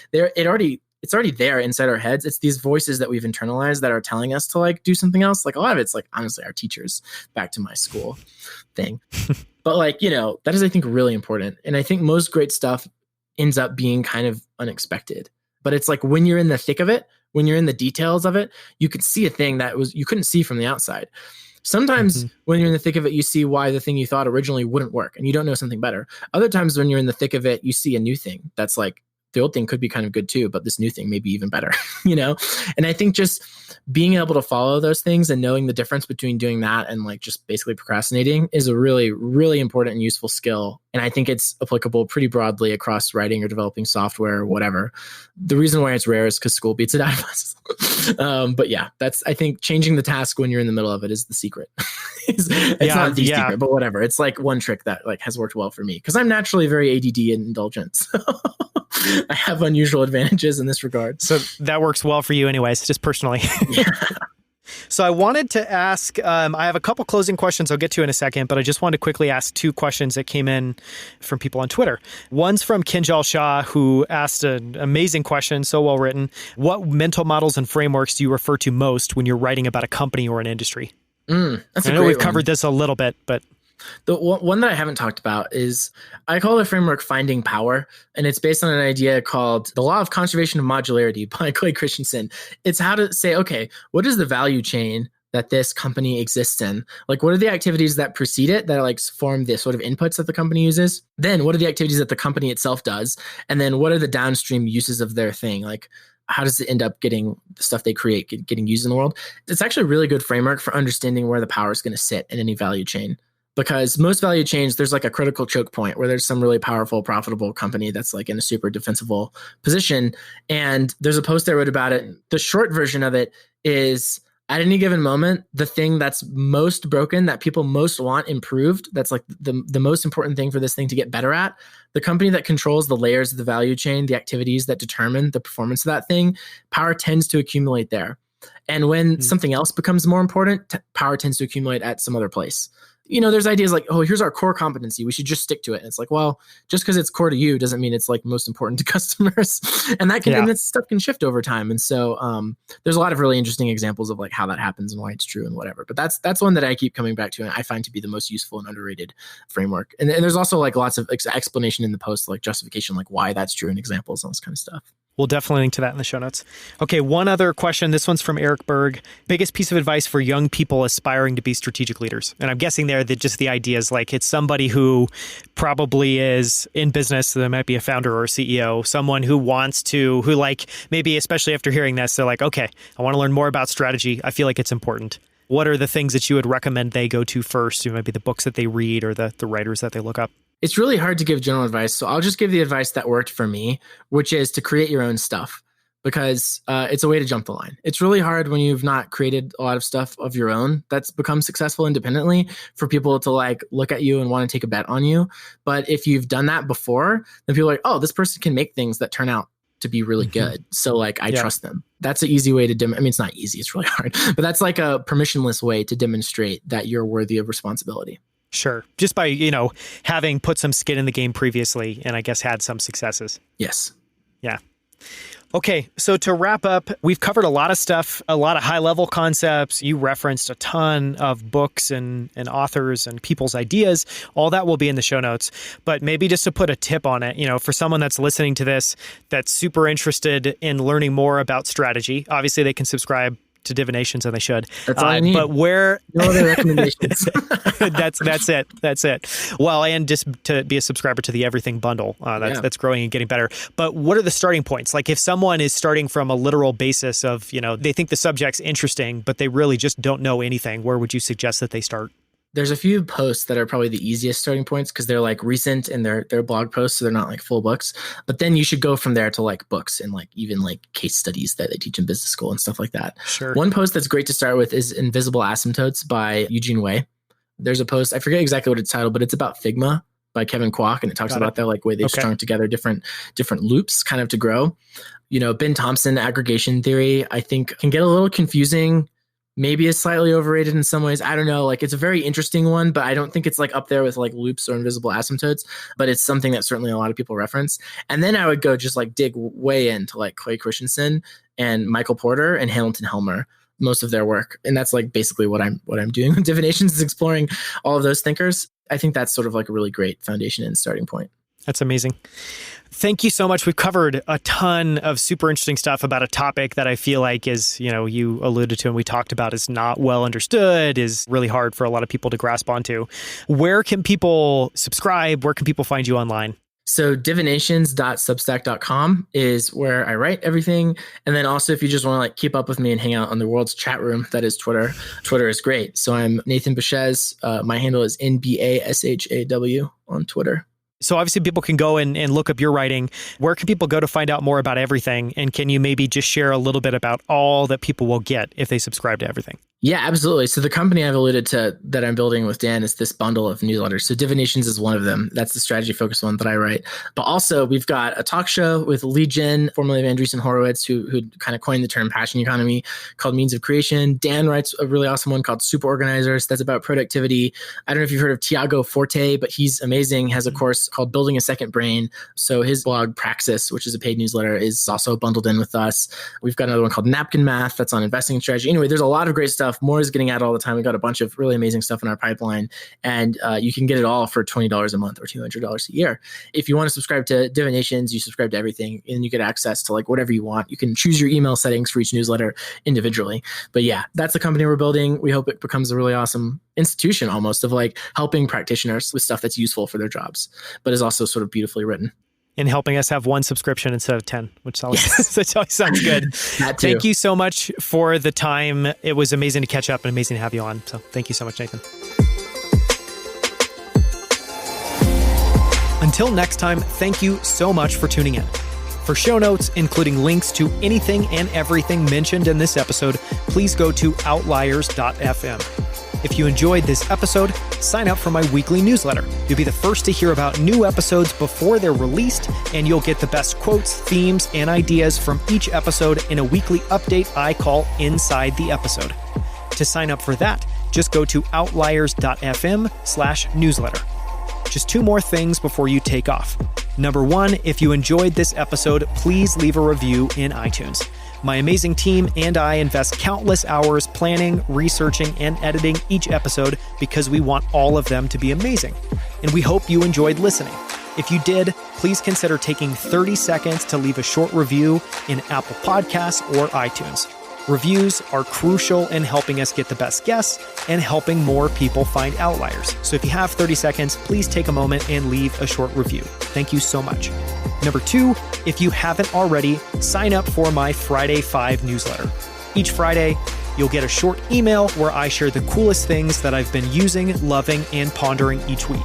it's already there inside our heads. It's these voices that we've internalized that are telling us to like do something else. Like, a lot of it's like, honestly, our teachers, back to my school thing. But like, that is, I think, really important. And I think most great stuff ends up being kind of unexpected. But it's like, when you're in the thick of it, when you're in the details of it, you could see a thing that you couldn't see from the outside. Sometimes when you're in the thick of it, you see why the thing you thought originally wouldn't work, and you don't know something better. Other times when you're in the thick of it, you see a new thing that's like, the old thing could be kind of good too, but this new thing may be even better, And I think just being able to follow those things and knowing the difference between doing that and like just basically procrastinating is a really, really important and useful skill. And I think it's applicable pretty broadly across writing or developing software or whatever. The reason why it's rare is because school beats it out of us. But yeah, I think changing the task when you're in the middle of it is the secret. It's not the secret, but whatever. It's like one trick that like has worked well for me, because I'm naturally very ADD and indulgent. So I have unusual advantages in this regard. So that works well for you anyways, just personally. Yeah. So I wanted to ask, I have a couple closing questions I'll get to in a second, but I just wanted to quickly ask two questions that came in from people on Twitter. One's from Kinjal Shah, who asked an amazing question, so well written. What mental models and frameworks do you refer to most when you're writing about a company or an industry? That's I know we've covered this a little bit, but... The one that I haven't talked about is, I call the framework Finding Power, and it's based on an idea called the Law of Conservation of Modularity by Clay Christensen. It's how to say, okay, what is the value chain that this company exists in? Like, what are the activities that precede it that like form the sort of inputs that the company uses? Then what are the activities that the company itself does? And then what are the downstream uses of their thing? Like, how does it end up getting the stuff they create, getting used in the world? It's actually a really good framework for understanding where the power is going to sit in any value chain. Because most value chains, there's like a critical choke point where there's some really powerful, profitable company that's like in a super defensible position. And there's a post I wrote about it. The short version of it is, at any given moment, the thing that's most broken, that people most want improved, that's like the most important thing for this thing to get better at, the company that controls the layers of the value chain, the activities that determine the performance of that thing, power tends to accumulate there. And when something else becomes more important, power tends to accumulate at some other place. You know, there's ideas like, oh, here's our core competency, we should just stick to it. And it's like, well, just because it's core to you doesn't mean it's like most important to customers. And that can, and that stuff can shift over time. And so there's a lot of really interesting examples of like how that happens and why it's true and whatever. But that's one that I keep coming back to and I find to be the most useful and underrated framework. And there's also like lots of explanation in the post, like justification, like why that's true and examples and all this kind of stuff. We'll definitely link to that in the show notes. Okay, one other question. This one's from Eric Berg. Biggest piece of advice for young people aspiring to be strategic leaders? And I'm guessing there that just the idea is like it's somebody who probably is in business. So they might be a founder or a CEO, someone who wants to, who like maybe especially after hearing this, they're like, okay, I want to learn more about strategy. I feel like it's important. What are the things that you would recommend they go to first? Maybe the books that they read or the writers that they look up? It's really hard to give general advice, so I'll just give the advice that worked for me, which is to create your own stuff, because it's a way to jump the line. It's really hard when you've not created a lot of stuff of your own that's become successful independently for people to like look at you and want to take a bet on you. But if you've done that before, then people are like, oh, this person can make things that turn out to be really good. So like, I trust them. That's an easy way to I mean, it's not easy, it's really hard, but that's like a permissionless way to demonstrate that you're worthy of responsibility. Sure. Just by, having put some skin in the game previously and I guess had some successes. Yes. Yeah. Okay. So to wrap up, we've covered a lot of stuff, a lot of high level concepts. You referenced a ton of books and authors and people's ideas. All that will be in the show notes. But maybe just to put a tip on it, for someone that's listening to this, that's super interested in learning more about strategy, obviously they can subscribe to Divinations, and they should. That's all I need. But where no other recommendations. That's it. Well, and just to be a subscriber to the Everything bundle, that's growing and getting better. But what are the starting points? Like if someone is starting from a literal basis of, they think the subject's interesting, but they really just don't know anything, where would you suggest that they start? There's a few posts that are probably the easiest starting points because they're like recent and they're blog posts, so they're not like full books. But then you should go from there to like books and like even like case studies that they teach in business school and stuff like that. Sure. One post that's great to start with is Invisible Asymptotes by Eugene Wei. There's a post, I forget exactly what it's titled, but it's about Figma by Kevin Kwok, and it talks about that like way they've strung together different loops kind of to grow. Ben Thompson, aggregation theory, I think can get a little confusing. Maybe it's slightly overrated in some ways. I don't know. Like it's a very interesting one, but I don't think it's like up there with like loops or invisible asymptotes, but it's something that certainly a lot of people reference. And then I would go just like dig way into like Clay Christensen and Michael Porter and Hamilton Helmer, most of their work. And that's like basically what I'm doing with Divinations, is exploring all of those thinkers. I think that's sort of like a really great foundation and starting point. That's amazing. Thank you so much. We've covered a ton of super interesting stuff about a topic that I feel like is, you alluded to and we talked about, is not well understood, is really hard for a lot of people to grasp onto. Where can people subscribe? Where can people find you online? So divinations.substack.com is where I write everything. And then also if you just want to like keep up with me and hang out on the world's chat room, that is Twitter. Twitter is great. So I'm Nathan Baschez. My handle is NBASHAW on Twitter. So obviously people can go and look up your writing. Where can people go to find out more about everything? And can you maybe just share a little bit about all that people will get if they subscribe to everything? Yeah, absolutely. So the company I've alluded to that I'm building with Dan is this bundle of newsletters. So Divinations is one of them. That's the strategy focused one that I write. But also we've got a talk show with Lee Jin, formerly of Andreessen Horowitz, who kind of coined the term passion economy, called Means of Creation. Dan writes a really awesome one called Super Organizers. That's about productivity. I don't know if you've heard of Tiago Forte, but he's amazing. Has a course called Building a Second Brain. So his blog Praxis, which is a paid newsletter, is also bundled in with us. We've got another one called Napkin Math. That's on investing strategy. Anyway, there's a lot of great stuff. More is getting out all the time. We've got a bunch of really amazing stuff in our pipeline, and you can get it all for $20 a month or $200 a year. If you want to subscribe to Divinations, you subscribe to everything, and you get access to like whatever you want. You can choose your email settings for each newsletter individually. But yeah, that's the company we're building. We hope it becomes a really awesome institution almost of like helping practitioners with stuff that's useful for their jobs, but is also sort of beautifully written. And helping us have one subscription instead of 10, which always, that always sounds good. Thank you so much for the time. It was amazing to catch up and amazing to have you on. So thank you so much, Nathan. Until next time, thank you so much for tuning in. For show notes, including links to anything and everything mentioned in this episode, please go to outliers.fm. If you enjoyed this episode, sign up for my weekly newsletter. You'll be the first to hear about new episodes before they're released, and you'll get the best quotes, themes, and ideas from each episode in a weekly update I call Inside the Episode. To sign up for that, just go to outliers.fm/newsletter. Just two more things before you take off. Number one, if you enjoyed this episode, please leave a review in iTunes. My amazing team and I invest countless hours planning, researching, and editing each episode because we want all of them to be amazing. And we hope you enjoyed listening. If you did, please consider taking 30 seconds to leave a short review in Apple Podcasts or iTunes. Reviews are crucial in helping us get the best guests and helping more people find Outliers. So if you have 30 seconds, please take a moment and leave a short review. Thank you so much. Number two, if you haven't already, sign up for my Friday 5 newsletter. Each Friday, you'll get a short email where I share the coolest things that I've been using, loving, and pondering each week.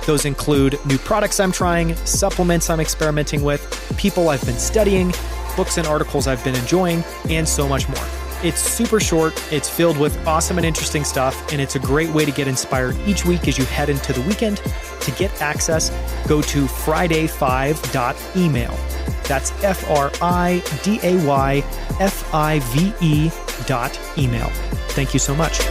Those include new products I'm trying, supplements I'm experimenting with, people I've been studying, books and articles I've been enjoying, and so much more. It's super short, it's filled with awesome and interesting stuff, and it's a great way to get inspired each week as you head into the weekend. To get access, go to friday5.email. That's FRIDAYFIVE.email. Thank you so much.